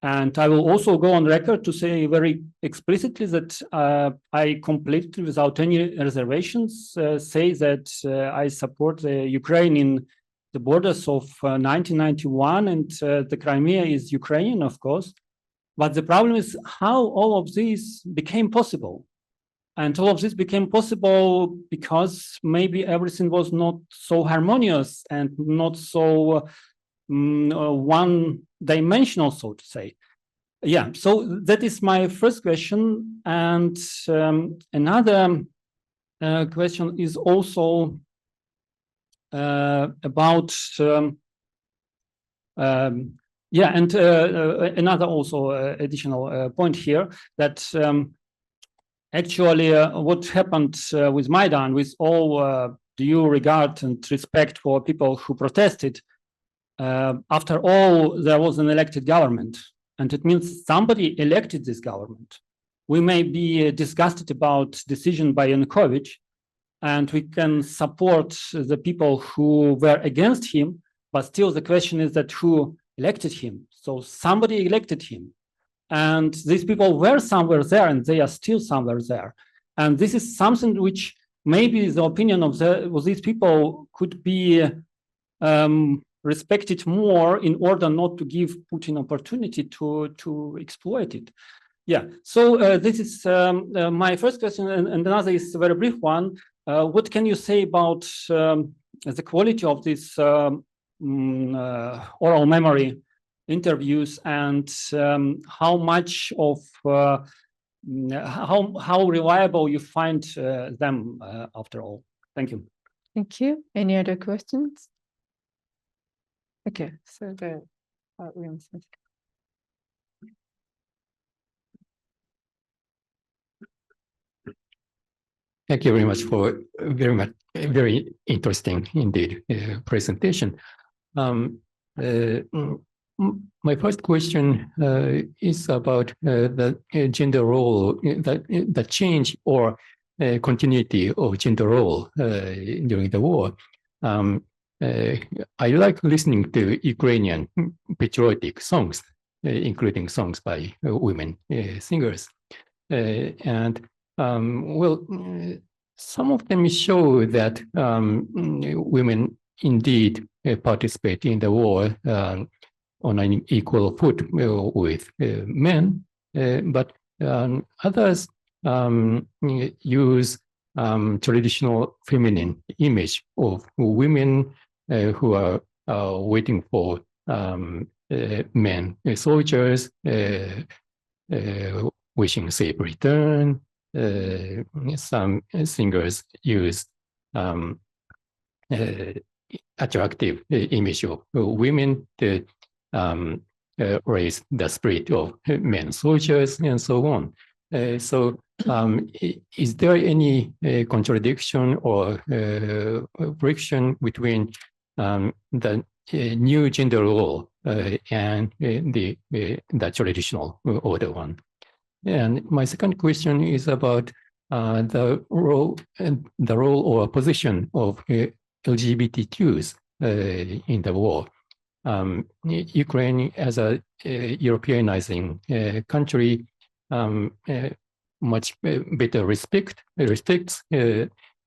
And I will also go on record to say very explicitly that I completely, without any reservations, say that I support the Ukraine in the borders of 1991, and the Crimea is Ukrainian, of course. But the problem is how all of this became possible. And all of this became possible because maybe everything was not so harmonious and not so one-dimensional, so to say. Yeah, so that is my first question. And another question is also about, another also additional point here, that actually what happened with Maidan, with all due regard and respect for people who protested, after all, there was an elected government, and it means somebody elected this government. We may be disgusted about decision by Yanukovych, and we can support the people who were against him, but still the question is that who elected him? So somebody elected him, and these people were somewhere there, and they are still somewhere there. And this is something which maybe the opinion of these people could be respected more in order not to give Putin opportunity to exploit it. Yeah, so this is my first question, and another is a very brief one. What can you say about the quality of these oral memory interviews, and how much of how reliable you find them after all? Thank you. Thank you. Any other questions? Okay, so William Smith. Thank you very much for very interesting indeed presentation. My first question is about the gender role, the change or continuity of gender role during the war. I like listening to Ukrainian patriotic songs, including songs by women singers. Some of them show that women indeed participate in the war on an equal foot with men, but others use traditional feminine image of women who are waiting for men soldiers, wishing safe return. Some singers use attractive image of women to raise the spirit of men soldiers and so on. Is there any contradiction or friction between the new gender role and the traditional older one? And my second question is about the role or position of LGBTQs in the war. Ukraine, as a Europeanizing country, much better respects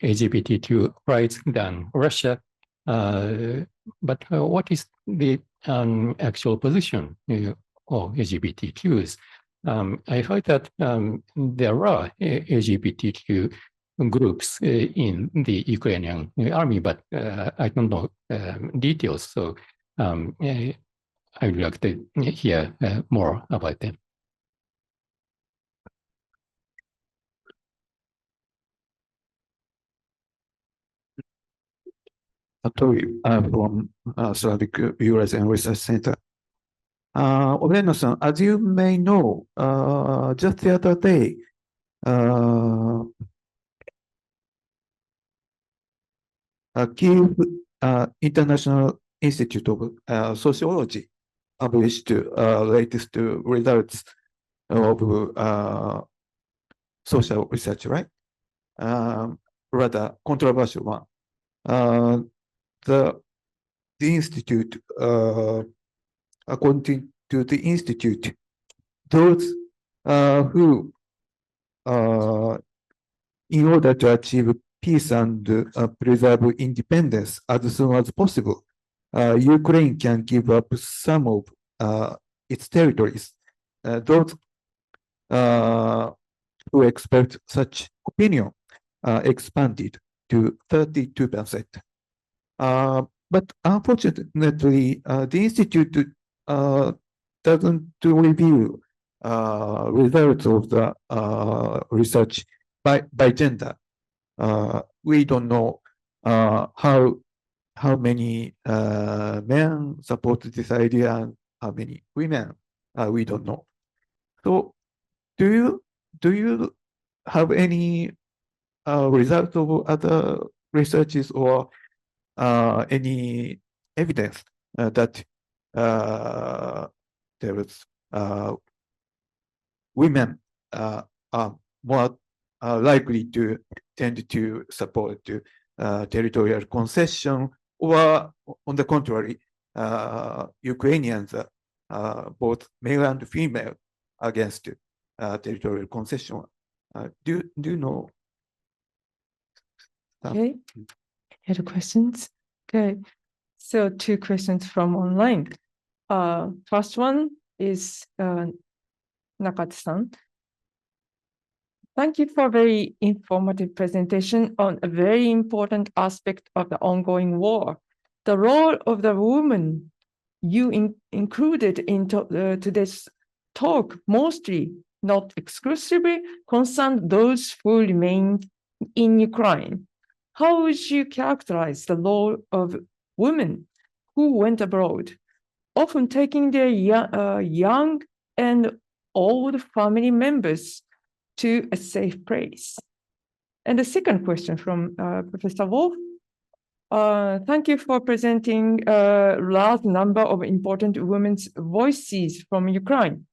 LGBTQ rights than Russia. But what is the actual position of LGBTQs? I heard that there are LGBTQ groups in the Ukrainian army, but I don't know details. So I would like to hear more about them. From Slavic-Eurasian Research Center. Olena-san, as you may know, just the other day, Kyiv International Institute of Sociology published latest results of social research, right? Rather controversial one. The institute, according to the institute, those who, in order to achieve peace and preserve independence as soon as possible, Ukraine can give up some of its territories. Those who expect such opinion expanded to 32%. But unfortunately, the institute doesn't review results of the research by gender. We don't know how many men support this idea and how many women. We don't know. So, do you have any result of other researches or any evidence that there was women are more likely to tend to support territorial concession, or on the contrary, Ukrainians, both male and female, against territorial concession. Do you know? Okay. Any other questions? Okay. So 2 questions from online. First one is Nakata-san. Thank you for a very informative presentation on a very important aspect of the ongoing war. The role of the woman you included in today's talk mostly, not exclusively, concerned those who remain in Ukraine. How would you characterize the role of women who went abroad, often taking their young and old family members to a safe place. And the second question from Professor Wolf. Thank you for presenting a large number of important women's voices from Ukraine.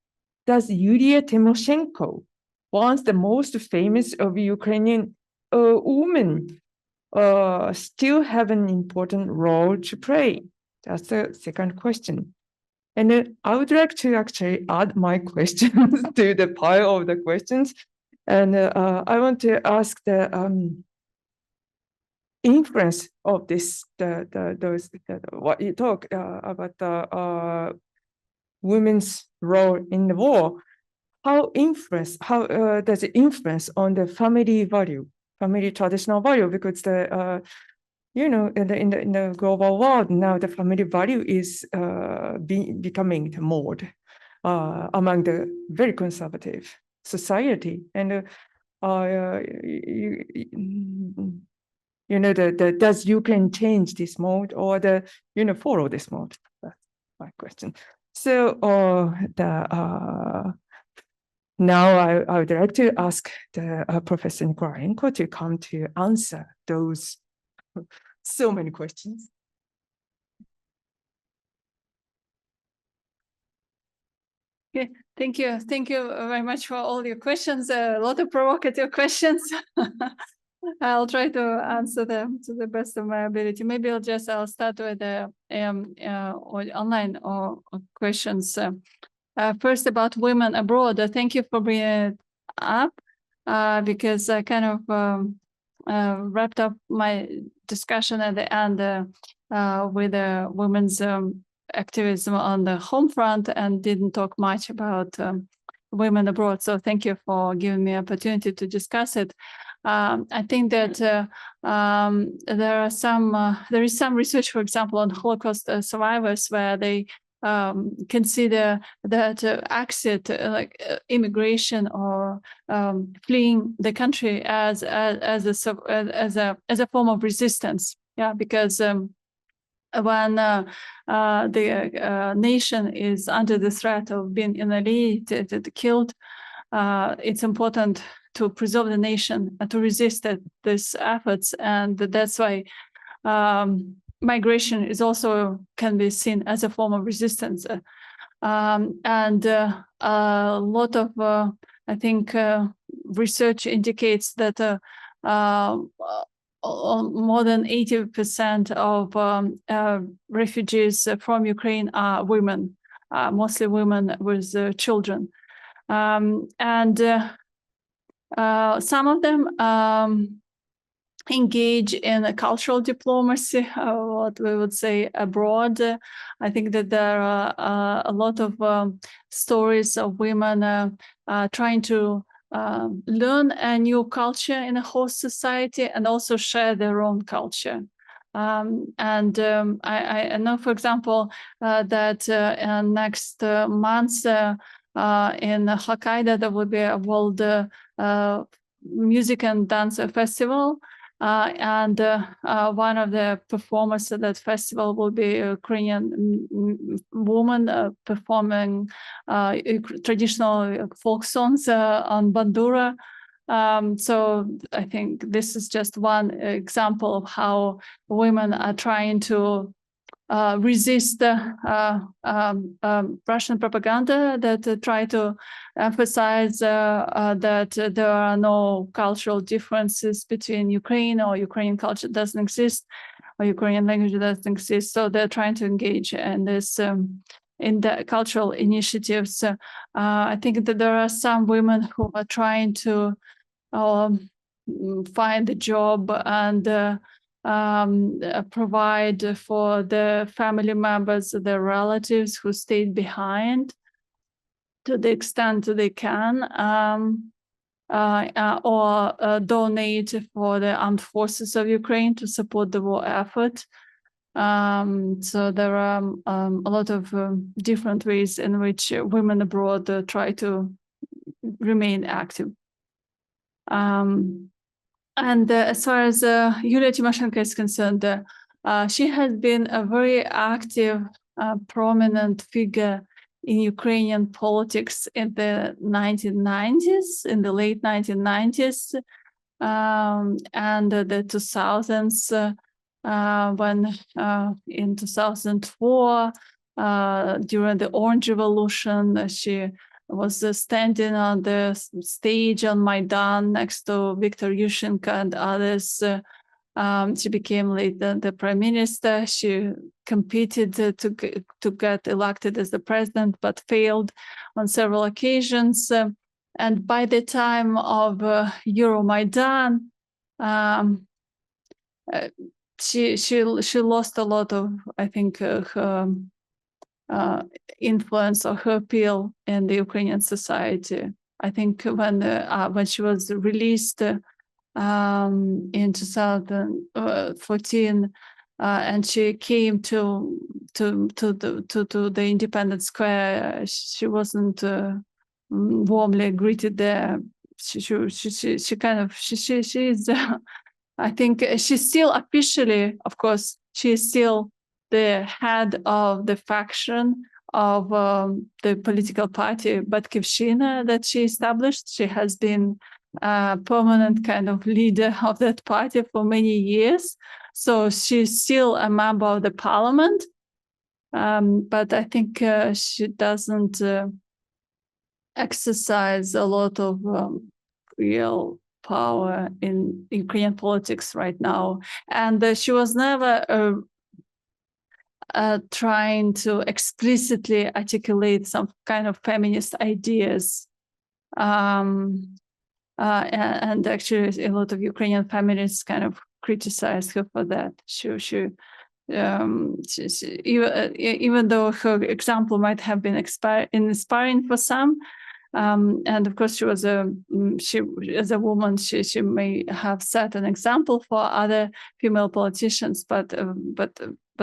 Does Yulia Tymoshenko, once the most famous of Ukrainian women, still have an important role to play? That's the second question. And I would like to actually add my questions to the pile of the questions. And I want to ask the influence of this, what you talk about the women's role in the war. How does it influence on the family value, family traditional value? Because the in the global world now, the family value is becoming the mode among the very conservative society, and does Ukraine change this mode or follow this mode? That's my question. So now I would like to ask the Professor Nikolayenko to come to answer those so many questions. Okay, thank you. Thank you very much for all your questions. A lot of provocative questions. I'll try to answer them to the best of my ability. Maybe I'll start with the online questions. First, about women abroad. Thank you for bringing it up because I kind of wrapped up my discussion at the end with women's activism on the Homefront and didn't talk much about women abroad. So thank you for giving me an opportunity to discuss it. I think that there is some research, for example, on Holocaust survivors, where they consider that exit, like immigration or fleeing the country, as a form of resistance. Yeah, because when the nation is under the threat of being annihilated, killed, it's important to preserve the nation, to resist these efforts, and that's why migration is also can be seen as a form of resistance. And a lot of, I think, research indicates that more than 80% of refugees from Ukraine are women, mostly women with children. And some of them engage in a cultural diplomacy, what we would say abroad. I think that there are a lot of stories of women trying to learn a new culture in a host society and also share their own culture. I know, for example, that next month in Hokkaido, there will be a World Music and Dance Festival. And one of the performers at that festival will be a Ukrainian woman performing traditional folk songs on bandura. So I think this is just one example of how women are trying to resist Russian propaganda that try to emphasize that there are no cultural differences between Ukraine, or Ukrainian culture doesn't exist, or Ukrainian language doesn't exist. So they're trying to engage in this in the cultural initiatives. I think that there are some women who are trying to find a job and provide for the family members, their relatives who stayed behind to the extent they can, or donate for the armed forces of Ukraine to support the war effort. So there are a lot of different ways in which women abroad try to remain active. And as far as Yulia Tymoshenko is concerned, She has been a very active, prominent figure in Ukrainian politics in the 1990s, in the late 1990s, and the 2000s, when in 2004, during the Orange Revolution, she was standing on the stage on Maidan next to Viktor Yushchenko and others. She became later the prime minister. She competed to get elected as the president, but failed on several occasions. And by the time of Euromaidan, she lost a lot of, I think, her influence or her appeal in the Ukrainian society. I think when she was released in 2014, and she came to the Independence Square, she wasn't warmly greeted there. She is. I think she's still officially, of course, she is still the head of the faction of the political party Batkivshina that she established. She has been a permanent kind of leader of that party for many years. So she's still a member of the parliament. But I think she doesn't exercise a lot of real power in Ukrainian politics right now. And she was never trying to explicitly articulate some kind of feminist ideas. And actually, a lot of Ukrainian feminists kind of criticized her for that. Even though her example might have been inspiring for some, and of course, she as a woman, she may have set an example for other female politicians, but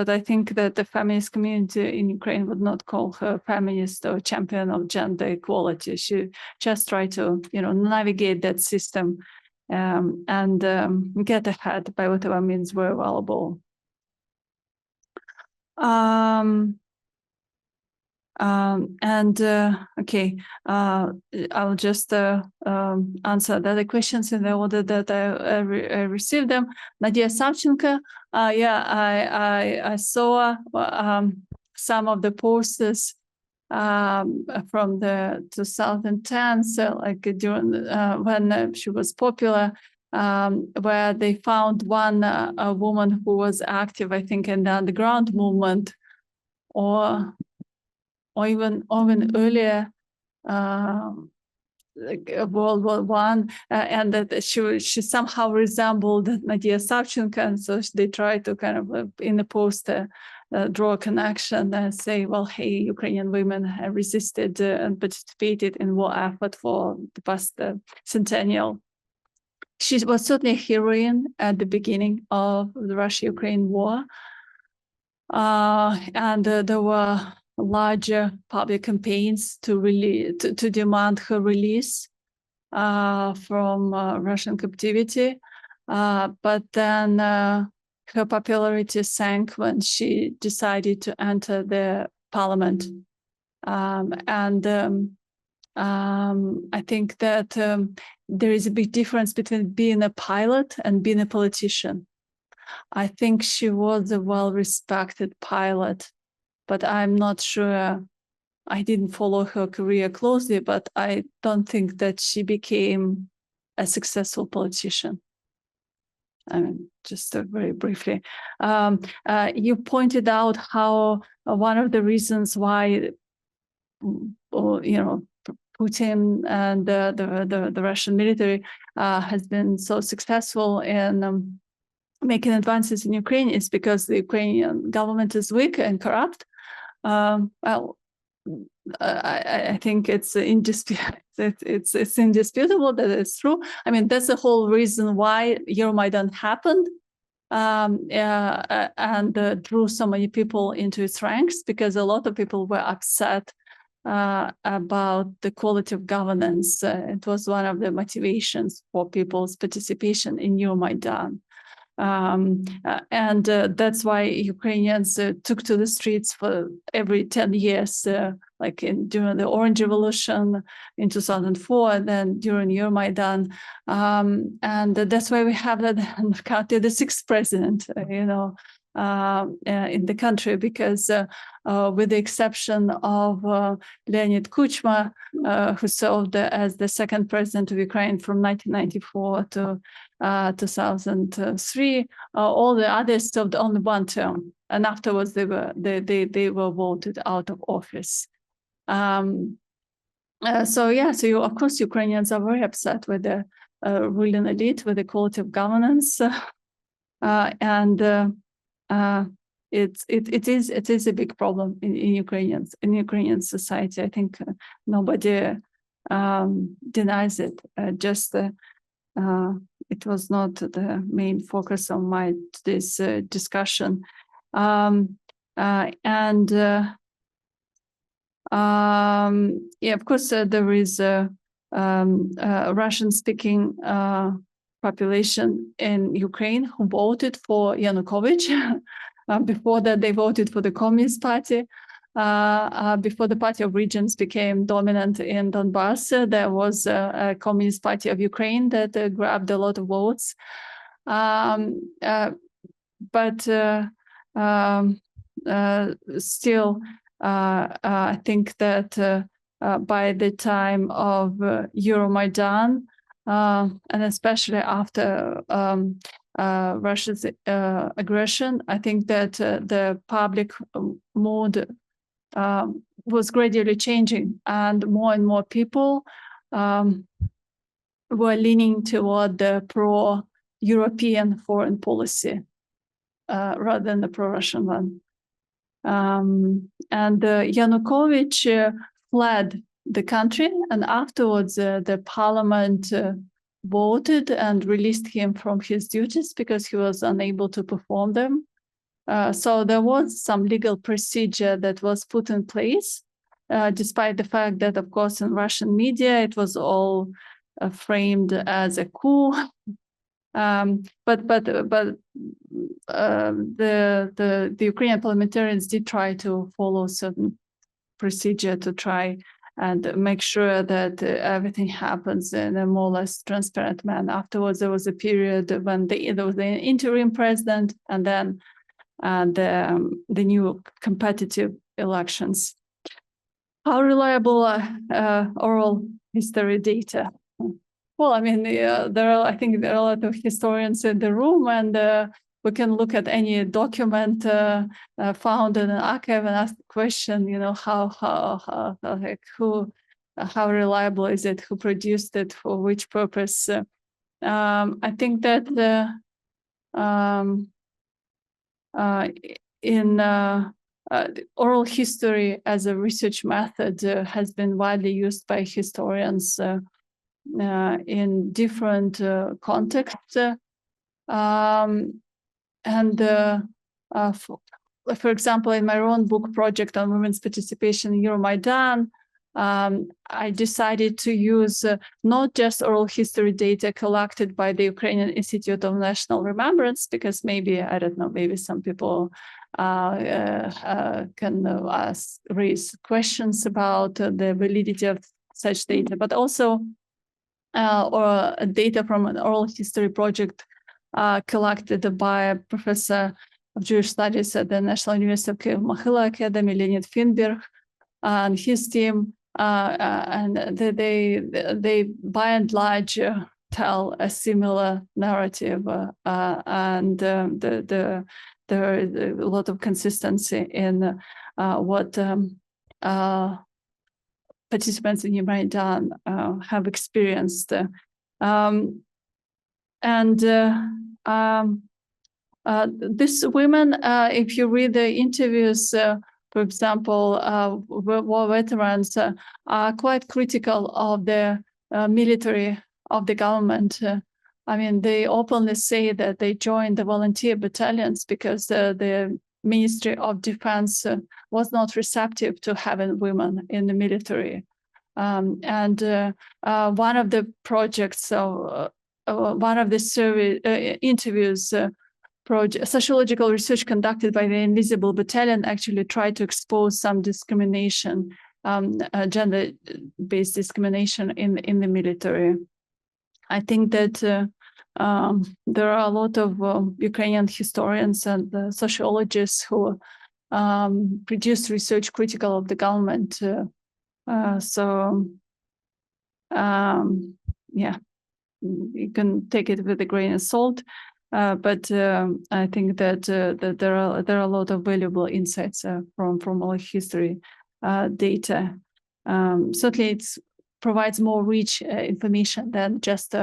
I think that the feminist community in Ukraine would not call her feminist or champion of gender equality. She just tried to, navigate that system and get ahead by whatever means were available. Okay, I'll just answer the other questions in the order that I received them. Nadia Savchenko, I saw some of the posters from the 2010s, like during when she was popular, where they found a woman who was active, I think, in the underground movement, or even earlier, like World War I, and that she somehow resembled Nadia Savchenko, and so they tried to kind of in the poster draw a connection and say, well, hey, Ukrainian women have resisted and participated in war effort for the past centennial. She was certainly a heroine at the beginning of the Russia-Ukraine war, and there were larger public campaigns to demand her release from Russian captivity. But then her popularity sank when she decided to enter the parliament. I think that there is a big difference between being a pilot and being a politician. I think she was a well-respected pilot, but I'm not sure, I didn't follow her career closely, but I don't think that she became a successful politician. I mean, just very briefly. You pointed out how one of the reasons why, Putin and the Russian military has been so successful in making advances in Ukraine is because the Ukrainian government is weak and corrupt. Well, I think it's indisputable that it's true. I mean, that's the whole reason why Euromaidan happened and drew so many people into its ranks, because a lot of people were upset about the quality of governance. It was one of the motivations for people's participation in Euromaidan. And that's why Ukrainians took to the streets for every 10 years, like during the Orange Revolution in 2004, and then during Euromaidan. And that's why we have that counted the sixth president, in the country, because with the exception of Leonid Kuchma, who served as the second president of Ukraine from 1994 to 2003, all the others served only one term, and afterwards they were voted out of office. So of course Ukrainians are very upset with the ruling elite, with the quality of governance, and it is a big problem in Ukrainian society. I think nobody denies it. It was not the main focus of this discussion, of course there is a Russian-speaking population in Ukraine who voted for Yanukovych. Before that, they voted for the Communist Party. Before the Party of Regions became dominant in Donbass, there was a Communist Party of Ukraine that grabbed a lot of votes. But still, I think that by the time of Euromaidan, and especially after Russia's aggression, I think that the public mood was gradually changing, and more people were leaning toward the pro-European foreign policy rather than the pro-Russian one. And Yanukovych fled the country, and afterwards the parliament voted and released him from his duties because he was unable to perform them. So there was some legal procedure that was put in place, despite the fact that, of course, in Russian media it was all framed as a coup. But the Ukrainian parliamentarians did try to follow certain procedure to try and make sure that everything happens in a more or less transparent manner. Afterwards, there was a period when there was an interim president, and then the new competitive elections. How reliable are oral history data? Well, I mean, I think there are a lot of historians in the room, and we can look at any document found in an archive and ask the question, how reliable is it? Who produced it? For which purpose? I think that in oral history as a research method has been widely used by historians in different contexts. For example, in my own book project on women's participation in Euromaidan, I decided to use not just oral history data collected by the Ukrainian Institute of National Remembrance, because maybe some people can raise questions about the validity of such data, but also or data from an oral history project collected by a professor of Jewish studies at the National University of Kyiv Mohyla Academy, Leonid Finberg, and his team, and they by and large tell a similar narrative, and there is a lot of consistency in what participants in Euromaidan have experienced. These women, if you read the interviews, for example, war veterans are quite critical of the military, of the government. I mean, they openly say that they joined the volunteer battalions because the Ministry of Defense was not receptive to having women in the military. One of the projects, one of the survey interviews sociological research conducted by the Invisible Battalion actually tried to expose some discrimination, gender-based discrimination in the military. I think that there are a lot of Ukrainian historians and sociologists who produce research critical of the government. Yeah, you can take it with a grain of salt. But I think that there are a lot of valuable insights from all history data. Certainly, it provides more rich information than just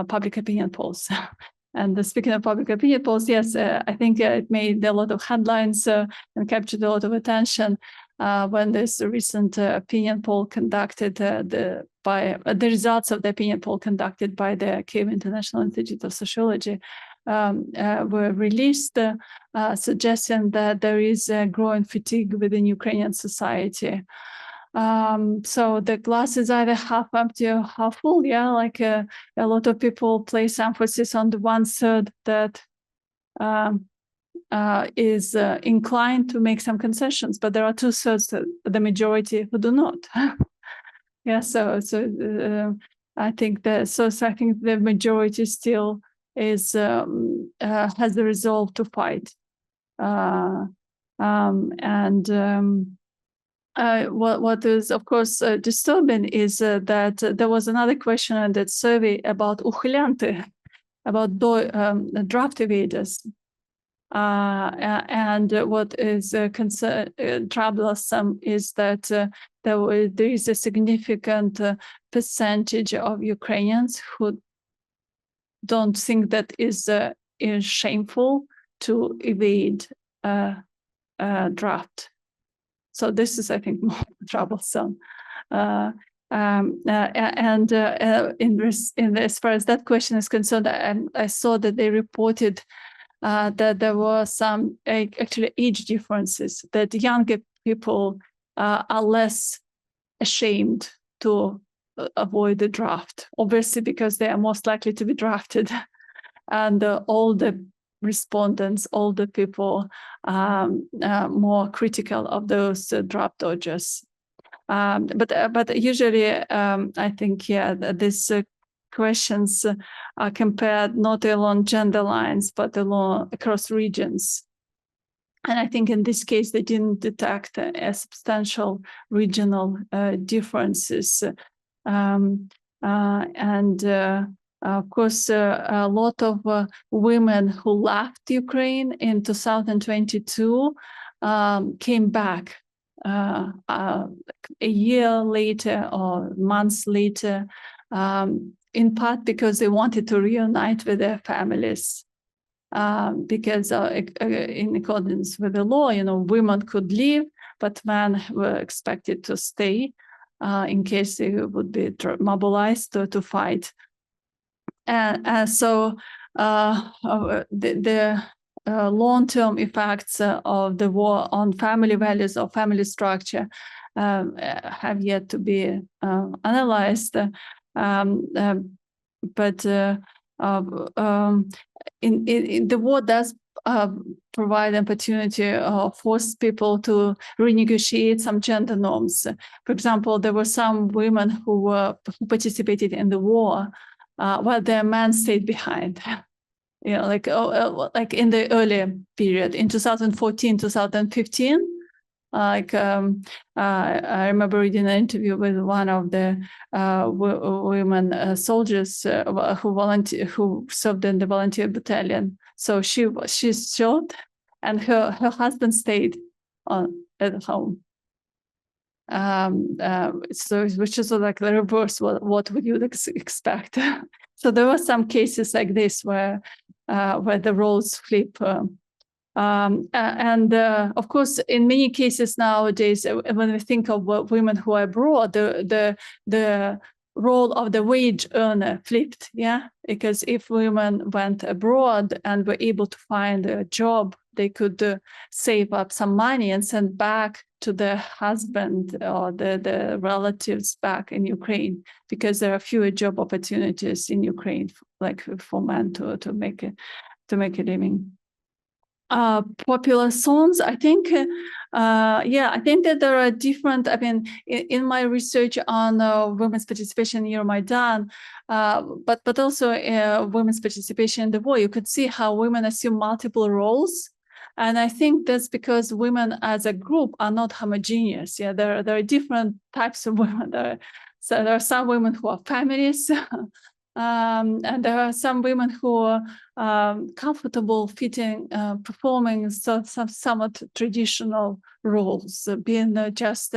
public opinion polls. And speaking of public opinion polls, yes, I think it made a lot of headlines and captured a lot of attention when this recent opinion poll conducted by the results of the opinion poll conducted by the Kyiv International Institute of Sociology were released, suggesting that there is a growing fatigue within Ukrainian society. So the glass is either half empty or half full. Yeah, like a lot of people place emphasis on the 1/3 that is inclined to make some concessions, but there are 2/3, the majority, who do not. Yeah, so I think that I think the majority still is has the resolve to fight, what is of course disturbing is that there was another question in that survey about ухилянты, about draft evaders. And what is troublesome is that there is a significant percentage of Ukrainians who don't think that is shameful to evade draft. So this is, I think, more troublesome. And as far as that question is concerned, I saw that they reported that there were some actually age differences, that younger people are less ashamed to avoid the draft, obviously because they are most likely to be drafted. And older respondents, older people, more critical of those draft dodgers. But usually, I think, yeah, these questions are compared not along gender lines, but along across regions. And I think in this case, they didn't detect a substantial regional differences. Of course, a lot of women who left Ukraine in 2022 came back a year later or months later, in part because they wanted to reunite with their families. Because in accordance with the law, women could leave, but men were expected to stay in case they would be mobilized to fight. So the long-term effects of the war on family values or family structure have yet to be analyzed. But the war does provide opportunity or force people to renegotiate some gender norms. For example, there were some women who participated in the war while their men stayed behind. Like in the earlier period, in 2014, 2015, I remember reading an interview with one of the women soldiers who served in the volunteer battalion. So she's shot, and her husband stayed at home. So which is like the reverse. What would you expect? So there were some cases like this where the roles flip. Of course, in many cases nowadays, when we think of women who are abroad, the role of the wage earner flipped, yeah? Because if women went abroad and were able to find a job, they could save up some money and send back to their husband or the relatives back in Ukraine, because there are fewer job opportunities in Ukraine, like for men to make make a living. Popular songs, I think, I think that there are different, I mean, in my research on women's participation in Euromaidan, but also women's participation in the war, you could see how women assume multiple roles. And I think that's because women as a group are not homogeneous. Yeah, there are different types of women. So there are some women who are feminists, and there are some women who are comfortable performing some somewhat traditional roles, being just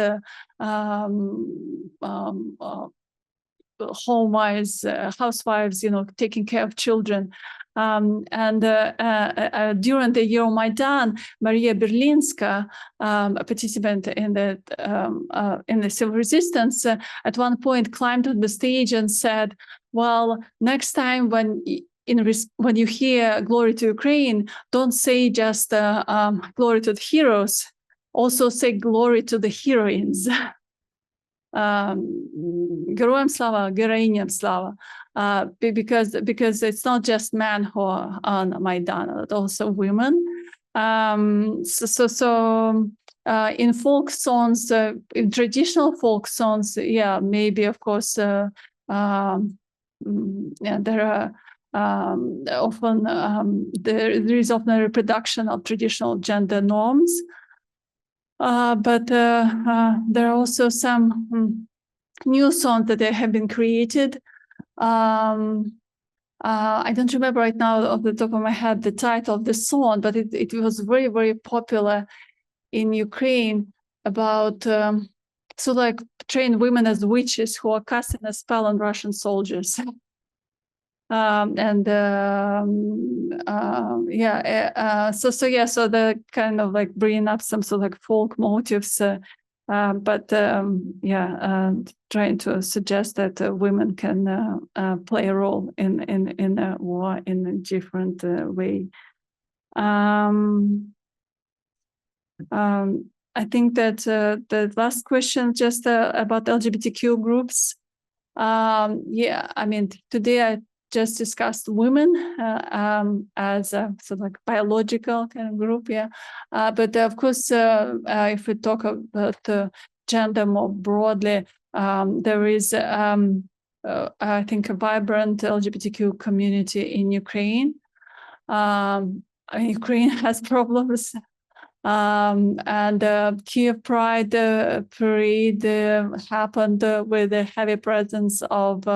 housewives, taking care of children. During the Euromaidan, Maria Berlinska, a participant in the civil resistance, at one point climbed on the stage and said, "Well, next time when you hear "Glory to Ukraine," don't say just "Glory to the heroes." Also say "Glory to the heroines." Героям слава, героиням слава, because it's not just men who are on Maidan, but also women. In folk songs, in traditional folk songs, maybe of course, there are often there is often a reproduction of traditional gender norms. But there are also some new songs that have been created. I don't remember right now off the top of my head the title of the song, but it was very, very popular in Ukraine about portraying women as witches who are casting a spell on Russian soldiers. So the kind of like bringing up some sort of like folk motives, trying to suggest that women can play a role in a war in a different way. I think that the last question just about LGBTQ groups. I mean, today I just discussed women as a sort of like biological kind of group, but of course, if we talk about gender more broadly, there is, I think, a vibrant LGBTQ community in Ukraine. Ukraine has problems, and Kiev Pride parade happened with a heavy presence of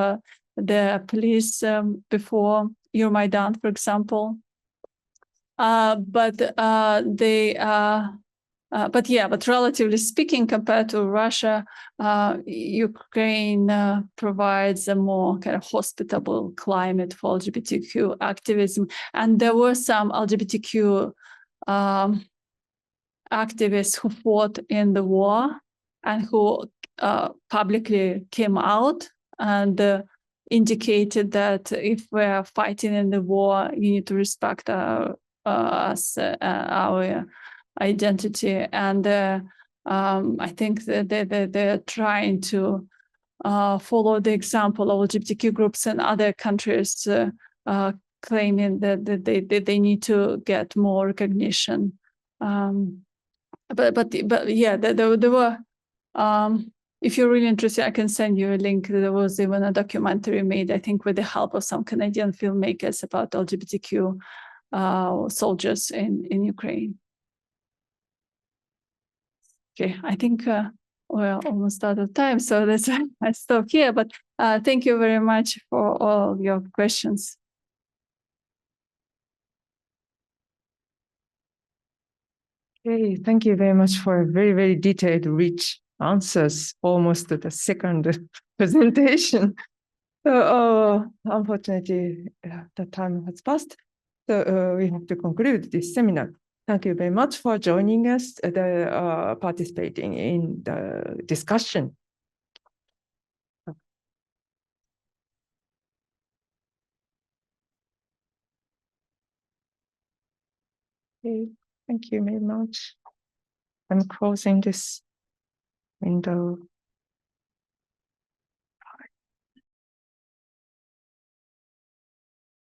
the police before Euromaidan, for example. But relatively speaking, compared to Russia, Ukraine provides a more kind of hospitable climate for LGBTQ activism. And there were some LGBTQ activists who fought in the war and who publicly came out and indicated that if we're fighting in the war, you need to respect our identity. And I think that they're trying to follow the example of LGBTQ groups in other countries, claiming that they need to get more recognition. There were. If you're really interested, I can send you a link. There was even a documentary made, I think, with the help of some Canadian filmmakers about LGBTQ soldiers in Ukraine. Okay, I think we're almost out of time, so that's I stop here. But thank you very much for all your questions. Okay, thank you very much for a very, very detailed, rich answers, almost to the second presentation. So unfortunately, the time has passed. So we have to conclude this seminar. Thank you very much for joining us, participating in the discussion. Okay, thank you very much. I'm closing this window.